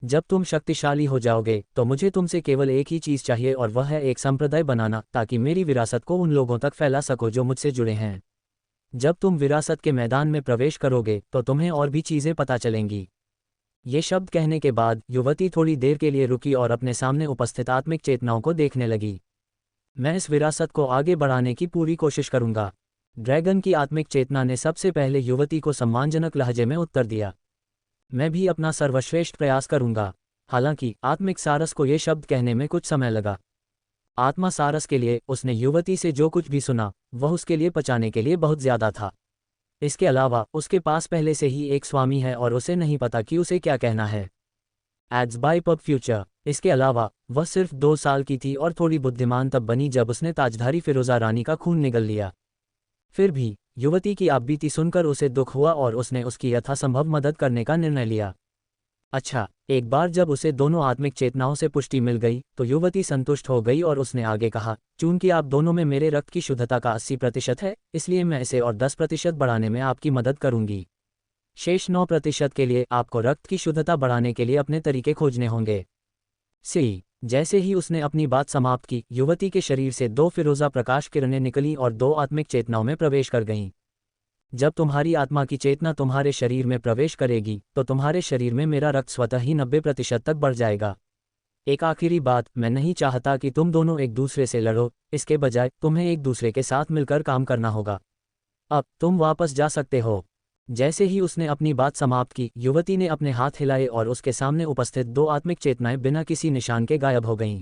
जब तुम शक्तिशाली हो जाओगे तो मुझे तुमसे केवल एक ही चीज़ चाहिए और वह है एक संप्रदाय बनाना, ताकि मेरी विरासत को उन लोगों तक फैला सको जो मुझसे जुड़े हैं। जब तुम विरासत के मैदान में प्रवेश करोगे तो तुम्हें और भी चीज़ें पता चलेंगी। ये शब्द कहने के बाद युवती थोड़ी देर के लिए रुकी और अपने सामने उपस्थित आत्मिक चेतनाओं को देखने लगी। मैं इस विरासत को आगे बढ़ाने की पूरी कोशिश करूंगा। ड्रैगन की आत्मिक चेतना ने सबसे पहले युवती को सम्मानजनक लहजे में उत्तर दिया। मैं भी अपना सर्वश्रेष्ठ प्रयास करूंगा। हालांकि आत्मिक सारस को ये शब्द कहने में कुछ समय लगा। आत्मा सारस के लिए उसने युवती से जो कुछ भी सुना वह उसके लिए पचाने के लिए बहुत ज्यादा था। इसके अलावा उसके पास पहले से ही एक स्वामी है और उसे नहीं पता कि उसे क्या कहना है। Ads by pub future. इसके अलावा वह सिर्फ 2 साल की थी और थोड़ी बुद्धिमान तब बनी जब उसने ताजधारी फिरोजा रानी का खून निगल लिया। फिर भी युवती की आपबीती सुनकर उसे दुख हुआ और उसने उसकी यथासंभव मदद करने का निर्णय लिया। अच्छा, एक बार जब उसे दोनों आत्मिक चेतनाओं से पुष्टि मिल गई तो युवती संतुष्ट हो गई और उसने आगे कहा, चूंकि आप दोनों में मेरे रक्त की शुद्धता का 80% है, इसलिए मैं इसे और 10% बढ़ाने में आपकी मदद करूंगी। शेष 9% के लिए आपको रक्त की शुद्धता बढ़ाने के लिए अपने तरीके खोजने होंगे। सी। जैसे ही उसने अपनी बात समाप्त की, युवती के शरीर से 2 फिरोजा प्रकाश किरणें निकलीं और 2 आत्मिक चेतनाओं में प्रवेश कर गईं। जब तुम्हारी आत्मा की चेतना तुम्हारे शरीर में प्रवेश करेगी तो तुम्हारे शरीर में मेरा रक्त स्वतः ही 90% तक बढ़ जाएगा। एक आखिरी बात, मैं नहीं चाहता कि तुम दोनों एक दूसरे से लड़ो, इसके बजाय तुम्हें एक दूसरे के साथ मिलकर काम करना होगा। अब तुम वापस जा सकते हो। जैसे ही उसने अपनी बात समाप्त की, युवती ने अपने हाथ हिलाए और उसके सामने उपस्थित 2 आत्मिक चेतनाएं बिना किसी निशान के गायब हो गईं।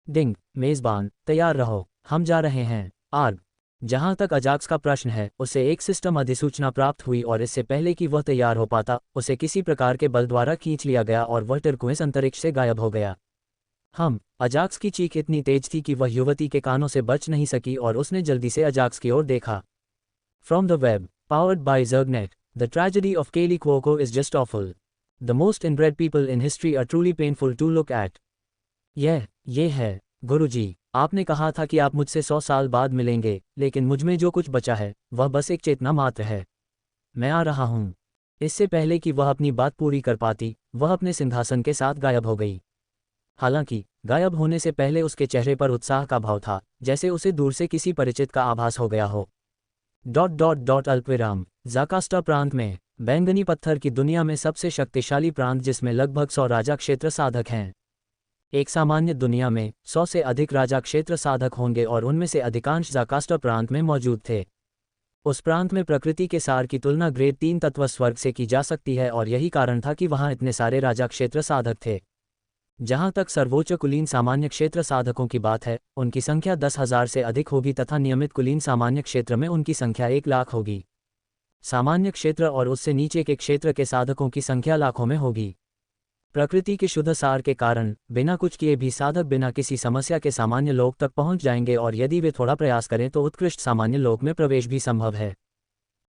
डिंग, मेजबान, तैयार रहो, हम जा रहे हैं। आर्ग। जहां तक अजाक्स का प्रश्न है, उसे एक सिस्टम अधिसूचना प्राप्त हुई और इससे पहले कि वह तैयार हो पाता, उसे किसी प्रकार के बल द्वारा खींच लिया गया और वह टर्कुइस अंतरिक्ष से गायब हो गया। अजाक्स की चीख इतनी तेज थी कि वह युवती के कानों से बच नहीं सकी और उसने जल्दी से अजाक्स की ओर देखा। From the web, powered by Zergnet, the tragedy of Kelly Quoco is just awful. The most inbred people in history are truly painful to look at. ये है, गुरुजी, आपने कहा था कि आप मुझसे 100 साल बाद मिलेंगे, लेकिन मुझमें जो कुछ बचा है, वह बस एक चेतना मात्र है। मैं आ रहा हूँ। इससे पहले कि वह अपनी बात पूरी कर पाती, वह अपने सिंहासन के साथ गायब हो गई। हालांकि गायब होने से पहले उसके चेहरे पर उत्साह का भाव था, जैसे उसे दूर से किसी परिचित का आभास हो गया हो। अल्पविराम, ज़ाकास्टा प्रांत में, बैंगनी पत्थर की दुनिया में सबसे शक्तिशाली प्रांत जिसमें लगभग 100 राजा क्षेत्र साधक हैं। एक सामान्य दुनिया में 100 से अधिक राजा क्षेत्र साधक होंगे और उनमें से अधिकांश ज़ाकास्टा प्रांत में मौजूद थे। उस प्रांत में प्रकृति के सार की तुलना ग्रेड 3 तत्व स्वर्ग से की जा सकती है और यही कारण था कि वहां इतने सारे राजा क्षेत्र साधक थे। जहां तक सर्वोच्च कुलीन सामान्य क्षेत्र साधकों की बात है, उनकी संख्या 10,000 से अधिक होगी तथा नियमित कुलीन सामान्य क्षेत्र में उनकी संख्या 1 लाख होगी। सामान्य क्षेत्र और उससे नीचे के क्षेत्र के साधकों की संख्या लाखों में होगी। प्रकृति के शुद्ध सार के कारण बिना कुछ किए भी साधक बिना किसी समस्या के सामान्य लोक तक पहुंच जाएंगे और यदि वे थोड़ा प्रयास करें तो उत्कृष्ट सामान्य लोक में प्रवेश भी संभव है।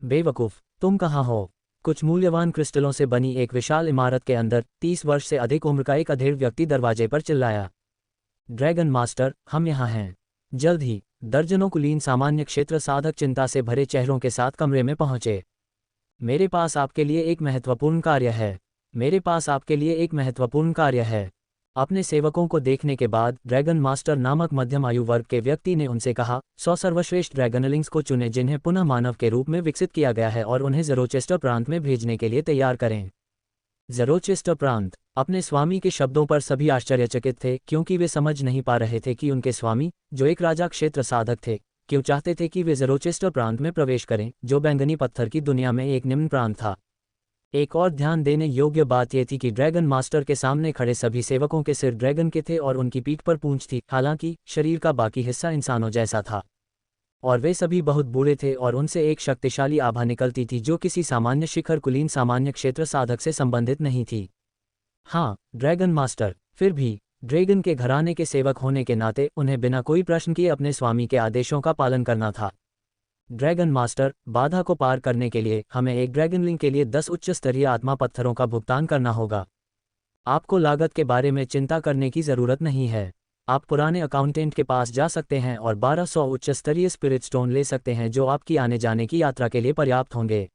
बेवकूफ़, तुम कहाँ हो? कुछ मूल्यवान क्रिस्टलों से बनी एक विशाल इमारत के अंदर 30 वर्ष से अधिक उम्र का एक अधेड़ व्यक्ति दरवाजे पर चिल्लाया। ड्रैगन मास्टर, हम यहाँ हैं। जल्द ही दर्जनों कुलीन सामान्य क्षेत्र साधक चिंता से भरे चेहरों के साथ कमरे में पहुंचे। मेरे पास आपके लिए एक महत्वपूर्ण कार्य है। अपने सेवकों को देखने के बाद ड्रैगन मास्टर नामक मध्यम आयु वर्ग के व्यक्ति ने उनसे कहा, 100 सर्वश्रेष्ठ ड्रैगनलिंग्स को चुनें जिन्हें पुनः मानव के रूप में विकसित किया गया है और उन्हें ज़रोचेस्टर प्रांत में भेजने के लिए तैयार करें। ज़रोचेस्टर प्रांत। अपने स्वामी के शब्दों पर सभी आश्चर्यचकित थे क्योंकि वे समझ नहीं पा रहे थे कि उनके स्वामी, जो एक राजा क्षेत्र साधक थे, क्यों चाहते थे कि वे ज़रोचेस्टर प्रांत में प्रवेश करें, जो बैंगनी पत्थर की दुनिया में एक निम्न प्रांत था। एक और ध्यान देने योग्य बात यह थी कि ड्रैगन मास्टर के सामने खड़े सभी सेवकों के सिर ड्रैगन के थे और उनकी पीठ पर पूंछ थी, हालांकि शरीर का बाकी हिस्सा इंसानों जैसा था। और वे सभी बहुत बूढ़े थे और उनसे एक शक्तिशाली आभा निकलती थी जो किसी सामान्य शिखर कुलीन सामान्य क्षेत्र साधक से संबंधित नहीं थी। ड्रैगन मास्टर, फिर भी ड्रैगन के घराने के सेवक होने के नाते उन्हें बिना कोई प्रश्न किए अपने स्वामी के आदेशों का पालन करना था। ड्रैगन मास्टर, बाधा को पार करने के लिए हमें एक ड्रैगनलिंग के लिए 10 उच्च स्तरीय आत्मा पत्थरों का भुगतान करना होगा। आपको लागत के बारे में चिंता करने की ज़रूरत नहीं है। आप पुराने अकाउंटेंट के पास जा सकते हैं और 1200 उच्च स्तरीय स्पिरिट स्टोन ले सकते हैं जो आपकी आने जाने की यात्रा के लिए पर्याप्त होंगे।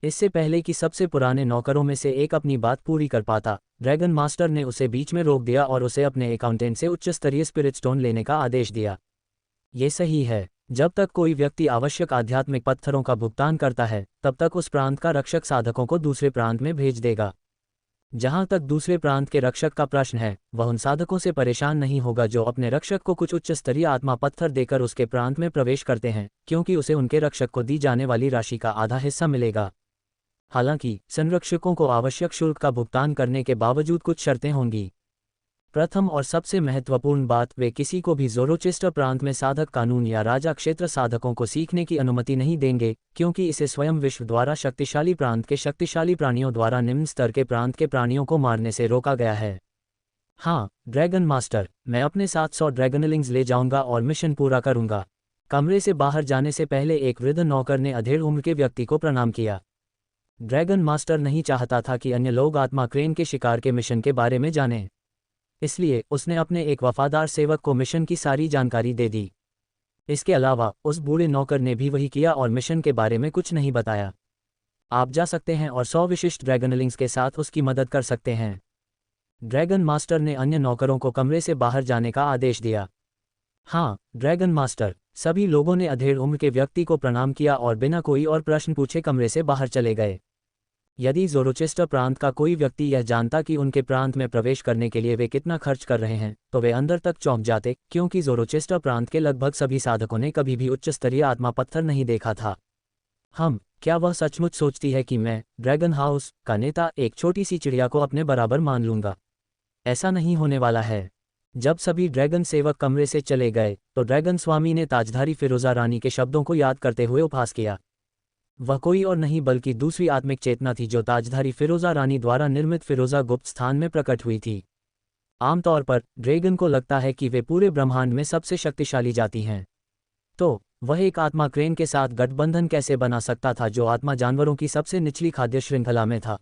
इससे पहले कि सबसे पुराने नौकरों में से एक अपनी बात पूरी कर पाता, ड्रैगन मास्टर ने उसे बीच में रोक दिया और उसे अपने अकाउंटेंट से उच्च स्तरीय स्पिरिट स्टोन लेने का आदेश दिया। ये सही है। जब तक कोई व्यक्ति आवश्यक आध्यात्मिक पत्थरों का भुगतान करता है, तब तक उस प्रांत का रक्षक साधकों को दूसरे प्रांत में भेज देगा। जहां तक दूसरे प्रांत के रक्षक का प्रश्न है, वह उन साधकों से परेशान नहीं होगा जो अपने रक्षक को कुछ उच्च स्तरीय आत्मा पत्थर देकर उसके प्रांत में प्रवेश करते हैं, क्योंकि उसे उनके रक्षक को दी जाने वाली राशि का आधा हिस्सा मिलेगा। हालांकि संरक्षकों को आवश्यक शुल्क का भुगतान करने के बावजूद कुछ शर्तें होंगी। प्रथम और सबसे महत्वपूर्ण बात, वे किसी को भी ज़ोरोचेस्टर प्रांत में साधक कानून या राजा क्षेत्र साधकों को सीखने की अनुमति नहीं देंगे, क्योंकि इसे स्वयं विश्व द्वारा शक्तिशाली प्रांत के शक्तिशाली प्राणियों द्वारा निम्न स्तर के प्रांत के प्राणियों को मारने से रोका गया है। ड्रैगन मास्टर, मैं अपने साथ 100 ड्रैगनलिंग्स ले जाऊंगा और मिशन पूरा करूंगा। कमरे से बाहर जाने से पहले एक वृद्ध नौकर ने अधेड़ उम्र के व्यक्ति को प्रणाम किया। ड्रैगन मास्टर नहीं चाहता था कि अन्य लोग आत्मा क्रेन के शिकार के मिशन के बारे में जानें, इसलिए उसने अपने एक वफादार सेवक को मिशन की सारी जानकारी दे दी। इसके अलावा उस बूढ़े नौकर ने भी वही किया और मिशन के बारे में कुछ नहीं बताया। आप जा सकते हैं और 100 विशिष्ट ड्रैगनलिंग्स के साथ उसकी मदद कर सकते हैं। ड्रैगन मास्टर ने अन्य नौकरों को कमरे से बाहर जाने का आदेश दिया। ड्रैगन मास्टर, सभी लोगों ने अधेड़ उम्र के व्यक्ति को प्रणाम किया और बिना कोई और प्रश्न पूछे कमरे से बाहर चले गए। यदि ज़ोरोचेस्टर प्रांत का कोई व्यक्ति यह जानता कि उनके प्रांत में प्रवेश करने के लिए वे कितना खर्च कर रहे हैं, तो वे अंदर तक चौंक जाते, क्योंकि ज़ोरोचेस्टर प्रांत के लगभग सभी साधकों ने कभी भी उच्च स्तरीय आत्मा पत्थर नहीं देखा था। क्या वह सचमुच सोचती है कि मैं, ड्रैगन हाउस का नेता, एक छोटी सी चिड़िया को अपने बराबर मान लूंगा? ऐसा नहीं होने वाला है। जब सभी ड्रैगन सेवक कमरे से चले गए तो ड्रैगन स्वामी ने ताजधारी फिरोजा रानी के शब्दों को याद करते हुए उपहास किया। वह कोई और नहीं बल्कि दूसरी आत्मिक चेतना थी जो ताजधारी फिरोजा रानी द्वारा निर्मित फिरोजा गुप्त स्थान में प्रकट हुई थी। आमतौर पर ड्रैगन को लगता है कि वे पूरे ब्रह्मांड में सबसे शक्तिशाली जाति हैं। तो वह एक आत्मा क्रेन के साथ गठबंधन कैसे बना सकता था जो आत्मा जानवरों की सबसे निचली खाद्य श्रृंखला में था?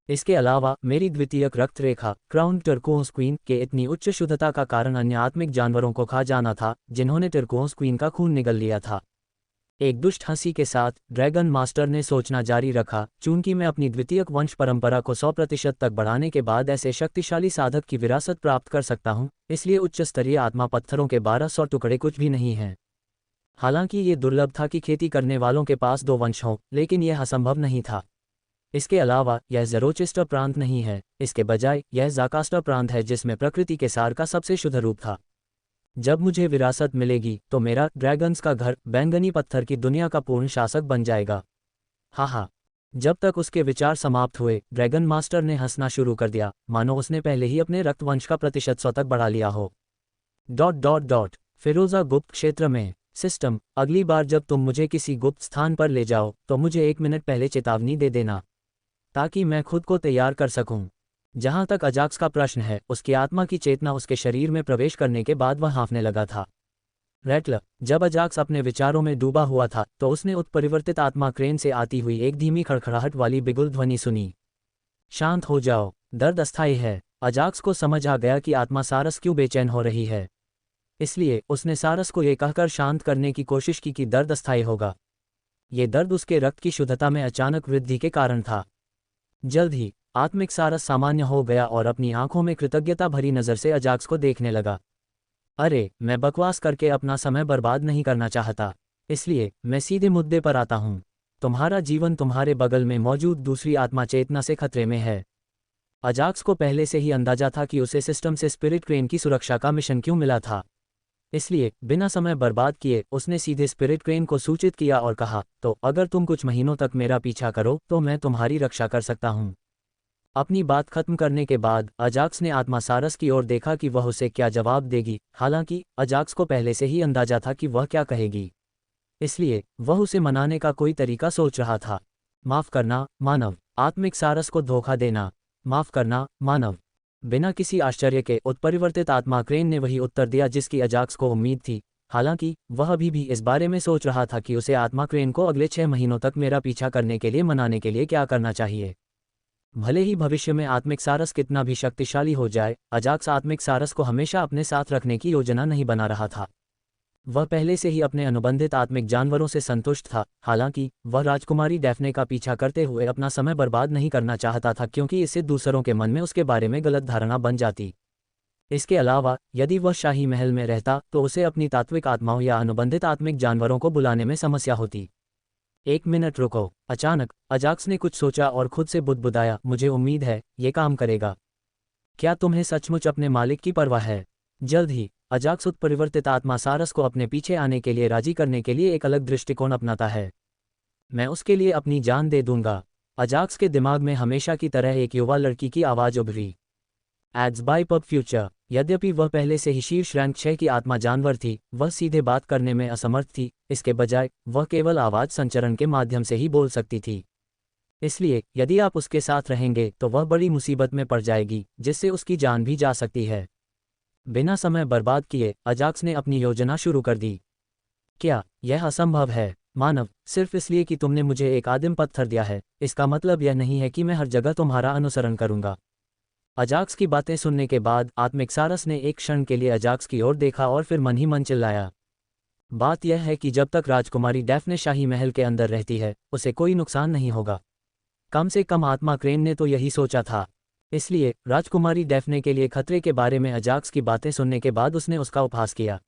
इसके अलावा मेरी द्वितीयक रक्त रेखा क्राउन टर्कोस क्वीन के इतनी उच्च शुद्धता का कारण अन्य आत्मिक जानवरों को खा जाना था जिन्होंने टर्कोस क्वीन का खून निगल लिया था। एक दुष्ट हंसी के साथ ड्रैगन मास्टर ने सोचना जारी रखा, चूंकि मैं अपनी द्वितीयक वंश परंपरा को 100% तक बढ़ाने के बाद ऐसे शक्तिशाली साधक की विरासत प्राप्त कर सकता हूं, इसलिए उच्च स्तरीय आत्मा पत्थरों के 1200 टुकड़े कुछ भी नहीं हैं। हालांकि ये दुर्लभ था कि खेती करने वालों के पास 2 वंश हों, लेकिन यह असंभव नहीं था। इसके अलावा यह ज़ेरोचेस्टर प्रांत नहीं है, इसके बजाय यह ज़ाकास्टर प्रांत है जिसमें प्रकृति के सार का सबसे शुद्ध रूप था। जब मुझे विरासत मिलेगी तो मेरा ड्रैगन्स का घर बैंगनी पत्थर की दुनिया का पूर्ण शासक बन जाएगा। हा। जब तक उसके विचार समाप्त हुए ड्रैगन मास्टर ने हंसना शुरू कर दिया, मानो उसने पहले ही अपने रक्तवंश का प्रतिशत 100 तक बढ़ा लिया हो। ... फिरोजा गुप्त क्षेत्र में सिस्टम, अगली बार जब तुम मुझे किसी गुप्त स्थान पर ले जाओ तो मुझे 1 मिनट पहले चेतावनी दे देना, ताकि मैं खुद को तैयार कर सकूं। जहां तक अजाक्स का प्रश्न है, उसकी आत्मा की चेतना उसके शरीर में प्रवेश करने के बाद वह हाँफने लगा था। रैटल, जब अजाक्स अपने विचारों में डूबा हुआ था तो उसने उत्परिवर्तित आत्मा क्रेन से आती हुई एक धीमी खड़खड़ाहट वाली बिगुल ध्वनि सुनी। शांत हो जाओ, दर्द अस्थायी है। अजाक्स को समझ आ गया कि आत्मा सारस क्यों बेचैन हो रही है, इसलिए उसने सारस को यह कहकर शांत करने की कोशिश की कि दर्द अस्थायी होगा। ये दर्द उसके रक्त की शुद्धता में अचानक वृद्धि के कारण था। जल्द ही आत्मिक सारस सामान्य हो गया और अपनी आंखों में कृतज्ञता भरी नज़र से अजाक्स को देखने लगा। अरे, मैं बकवास करके अपना समय बर्बाद नहीं करना चाहता, इसलिए मैं सीधे मुद्दे पर आता हूँ। तुम्हारा जीवन तुम्हारे बगल में मौजूद दूसरी आत्मा चेतना से खतरे में है। अजाक्स को पहले से ही अंदाजा था कि उसे सिस्टम से स्पिरिट क्रेन की सुरक्षा का मिशन क्यों मिला था, इसलिए बिना समय बर्बाद किए उसने सीधे स्पिरिट क्रेन को सूचित किया और कहा, तो अगर तुम कुछ महीनों तक मेरा पीछा करो तो मैं तुम्हारी रक्षा कर सकता हूँ। अपनी बात खत्म करने के बाद अजाक्स ने आत्मा सारस की ओर देखा कि वह उसे क्या जवाब देगी। हालांकि अजाक्स को पहले से ही अंदाजा था कि वह क्या कहेगी, इसलिए वह उसे मनाने का कोई तरीका सोच रहा था। माफ करना मानव, आत्मिक सारस को धोखा देना। माफ करना मानव। बिना किसी आश्चर्य के उत्परिवर्तित आत्मा क्रेन ने वही उत्तर दिया जिसकी अजाक्स को उम्मीद थी। हालांकि वह अभी भी इस बारे में सोच रहा था कि उसे आत्मा क्रेन को अगले 6 महीनों तक मेरा पीछा करने के लिए मनाने के लिए क्या करना चाहिए। भले ही भविष्य में आत्मिक सारस कितना भी शक्तिशाली हो जाए, अजाक्स आत्मिक सारस को हमेशा अपने साथ रखने की योजना नहीं बना रहा था। वह पहले से ही अपने अनुबंधित आत्मिक जानवरों से संतुष्ट था। हालांकि वह राजकुमारी डैफ्ने का पीछा करते हुए अपना समय बर्बाद नहीं करना चाहता था, क्योंकि इससे दूसरों के मन में उसके बारे में गलत धारणा बन जाती। इसके अलावा यदि वह शाही महल में रहता तो उसे अपनी तात्विक आत्माओं या अनुबंधित आत्मिक जानवरों को बुलाने में समस्या होती। 1 मिनट रुको। अचानक अजाक्स ने कुछ सोचा और खुद से बुदबुदाया, मुझे उम्मीद है ये काम करेगा। क्या तुम्हें सचमुच अपने मालिक की परवाह है? जल्द ही अजाक्स उत्परिवर्तित आत्मा सारस को अपने पीछे आने के लिए राजी करने के लिए एक अलग दृष्टिकोण अपनाता है। मैं उसके लिए अपनी जान दे दूंगा। अजाक्स के दिमाग में हमेशा की तरह एक युवा लड़की की आवाज़ उभरी। Ads by pub future. यद्यपि वह पहले से ही शीर्ष रैंक 6 की आत्मा जानवर थी, वह सीधे बात करने में असमर्थ थी। इसके बजाय वह केवल आवाज़ संचरण के माध्यम से ही बोल सकती थी। इसलिए यदि आप उसके साथ रहेंगे तो वह बड़ी मुसीबत में पड़ जाएगी, जिससे उसकी जान भी जा सकती है। बिना समय बर्बाद किए अजाक्स ने अपनी योजना शुरू कर दी। क्या यह असंभव है? मानव, सिर्फ इसलिए कि तुमने मुझे एक आदिम पत्थर दिया है, इसका मतलब यह नहीं है कि मैं हर जगह तुम्हारा अनुसरण करूंगा। अजाक्स की बातें सुनने के बाद आत्मिक सारस ने एक क्षण के लिए अजाक्स की ओर देखा और फिर मन ही मन चिल्लाया। बात यह है कि जब तक राजकुमारी डैफ्ने शाही महल के अंदर रहती है, उसे कोई नुकसान नहीं होगा। कम से कम आत्मा क्रेन ने तो यही सोचा था। इसलिए राजकुमारी डैफ्ने के लिए खतरे के बारे में अजाक्स की बातें सुनने के बाद उसने उसका उपहास किया।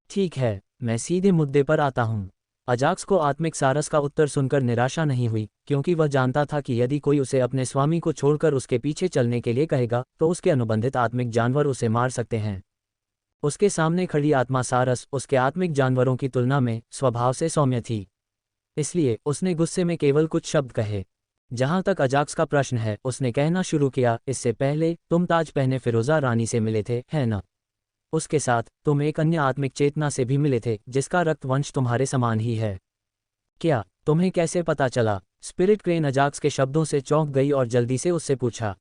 ठीक है, मैं सीधे मुद्दे पर आता हूँ। अजाक्स को आत्मिक सारस का उत्तर सुनकर निराशा नहीं हुई, क्योंकि वह जानता था कि यदि कोई उसे अपने स्वामी को छोड़कर उसके पीछे चलने के लिए कहेगा तो उसके अनुबंधित आत्मिक जानवर उसे मार सकते हैं। उसके सामने खड़ी आत्मा सारस उसके आत्मिक जानवरों की तुलना में स्वभाव से सौम्य थी। इसलिए उसने गुस्से में केवल कुछ शब्द कहे। जहां तक अजाक्स का प्रश्न है, उसने कहना शुरू किया, इससे पहले तुम ताज पहने फिरोजा रानी से मिले थे, है ना? उसके साथ तुम एक अन्य आत्मिक चेतना से भी मिले थे जिसका रक्त वंश तुम्हारे समान ही है। क्या? तुम्हें कैसे पता चला? स्पिरिट क्रेन अजाक्स के शब्दों से चौंक गई और जल्दी से उससे पूछा।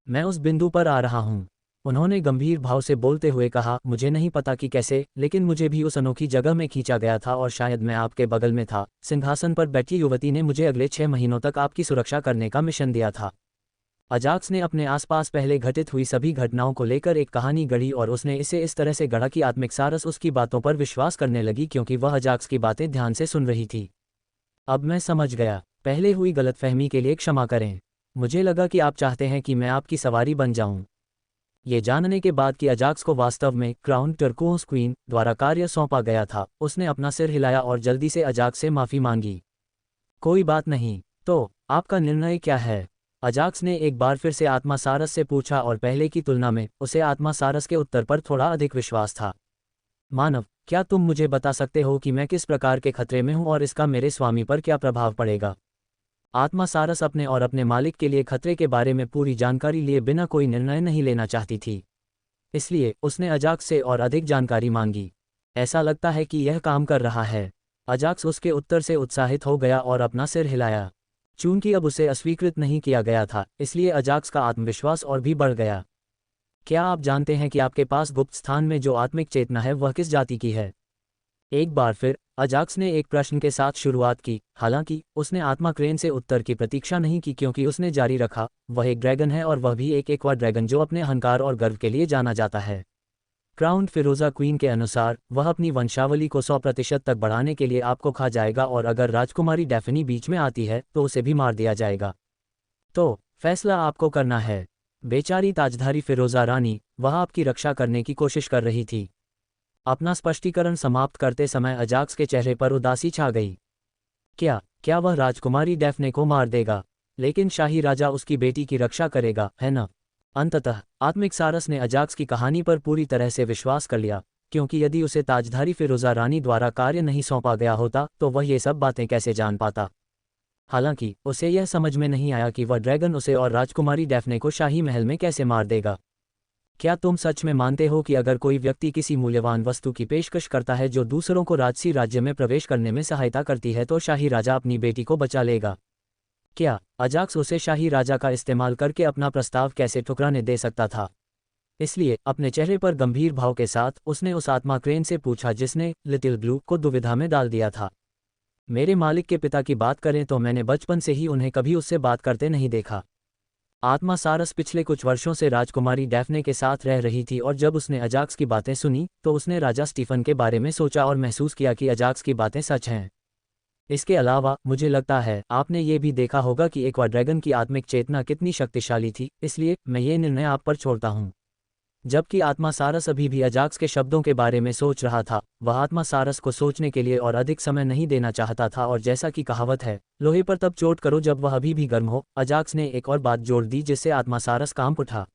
मैं उस बिंदु पर आ रहा हूँ, उन्होंने गंभीर भाव से बोलते हुए कहा। मुझे नहीं पता कि कैसे, लेकिन मुझे भी उस अनोखी जगह में खींचा गया था और शायद मैं आपके बगल में था। सिंहासन पर बैठी युवती ने मुझे अगले 6 महीनों तक आपकी सुरक्षा करने का मिशन दिया था। अजाक्स ने अपने आसपास पहले घटित हुई सभी घटनाओं को लेकर एक कहानी गढ़ी और उसने इसे इस तरह से गढ़ा कि आत्मिक सारस उसकी बातों पर विश्वास करने लगी क्योंकि वह अजाक्स की बातें ध्यान से सुन रही थी। अब मैं समझ गया। पहले हुई गलतफहमी के लिए क्षमा करें। मुझे लगा कि आप चाहते हैं कि मैं आपकी सवारी बन जाऊं। ये जानने के बाद कि अजाक्स को वास्तव में क्राउन टर्कोस क्वीन द्वारा कार्य सौंपा गया था, उसने अपना सिर हिलाया और जल्दी से अजाक्स से माफी मांगी। कोई बात नहीं। तो आपका निर्णय क्या है? अजाक्स ने एक बार फिर से आत्मा सारस से पूछा और पहले की तुलना में उसे आत्मा सारस के उत्तर पर थोड़ा अधिक विश्वास था। मानव, क्या तुम मुझे बता सकते हो कि मैं किस प्रकार के खतरे में हूं और इसका मेरे स्वामी पर क्या प्रभाव पड़ेगा? आत्मा सारस अपने और अपने मालिक के लिए खतरे के बारे में पूरी जानकारी लिए बिना कोई निर्णय नहीं लेना चाहती थी। इसलिए उसने अजाक्स से और अधिक जानकारी मांगी। ऐसा लगता है कि यह काम कर रहा है। अजाक्स उसके उत्तर से उत्साहित हो गया और अपना सिर हिलाया। चूंकि अब उसे अस्वीकृत नहीं किया गया था, इसलिए अजाक्स का आत्मविश्वास और भी बढ़ गया। क्या आप जानते हैं कि आपके पास गुप्त स्थान में जो आत्मिक चेतना है वह किस जाति की है? एक बार फिर अजाक्स ने एक प्रश्न के साथ शुरुआत की। हालांकि उसने आत्मा क्रेन से उत्तर की प्रतीक्षा नहीं की क्योंकि उसने जारी रखा, वह एक ड्रैगन है और वह भी एक एक्वा ड्रैगन जो अपने अहंकार और गर्व के लिए जाना जाता है। क्राउन फिरोजा क्वीन के अनुसार वह अपनी वंशावली को 100% तक बढ़ाने के लिए आपको खा जाएगा और अगर राजकुमारी डैफनी बीच में आती है तो उसे भी मार दिया जाएगा। तो फैसला आपको करना है। बेचारी ताजधारी फिरोजा रानी, वह आपकी रक्षा करने की कोशिश कर रही थी। अपना स्पष्टीकरण समाप्त करते समय अजाक्स के चेहरे पर उदासी छा गई। क्या वह राजकुमारी डैफने को मार देगा? लेकिन शाही राजा उसकी बेटी की रक्षा करेगा, है ना? अंततः आत्मिक सारस ने अजाक्स की कहानी पर पूरी तरह से विश्वास कर लिया, क्योंकि यदि उसे ताजधारी फिरोजा रानी द्वारा कार्य नहीं सौंपा गया होता तो वह ये सब बातें कैसे जान पाता। हालांकि उसे यह समझ में नहीं आया कि वह ड्रैगन उसे और राजकुमारी डैफने को शाही महल में कैसे मार देगा। क्या तुम सच में मानते हो कि अगर कोई व्यक्ति किसी मूल्यवान वस्तु की पेशकश करता है जो दूसरों को राजसी राज्य में प्रवेश करने में सहायता करती है तो शाही राजा अपनी बेटी को बचा लेगा? क्या अजाक्स उसे शाही राजा का इस्तेमाल करके अपना प्रस्ताव कैसे ठुकराने दे सकता था? इसलिए अपने चेहरे पर गंभीर भाव के साथ उसने उस आत्मा क्रेन से पूछा जिसने लिटिल ब्लू को दुविधा में डाल दिया था। मेरे मालिक के पिता की बात करें तो मैंने बचपन से ही उन्हें कभी उससे बात करते नहीं देखा। आत्मा सारस पिछले कुछ वर्षों से राजकुमारी डैफने के साथ रह रही थी और जब उसने अजाक्स की बातें सुनी तो उसने राजा स्टीफन के बारे में सोचा और महसूस किया कि अजाक्स की बातें सच हैं। इसके अलावा मुझे लगता है आपने ये भी देखा होगा कि एक्वा ड्रैगन की आत्मिक चेतना कितनी शक्तिशाली थी, इसलिए मैं ये निर्णय आप पर छोड़ता हूँ। जबकि आत्मा सारस अभी भी अजाक्स के शब्दों के बारे में सोच रहा था, वह आत्मा सारस को सोचने के लिए और अधिक समय नहीं देना चाहता था और जैसा कि कहावत है, लोहे पर तब चोट करो जब वह अभी भी गर्म हो, अजाक्स ने एक और बात जोड़ दी जिससे आत्मा सारस कांप उठा।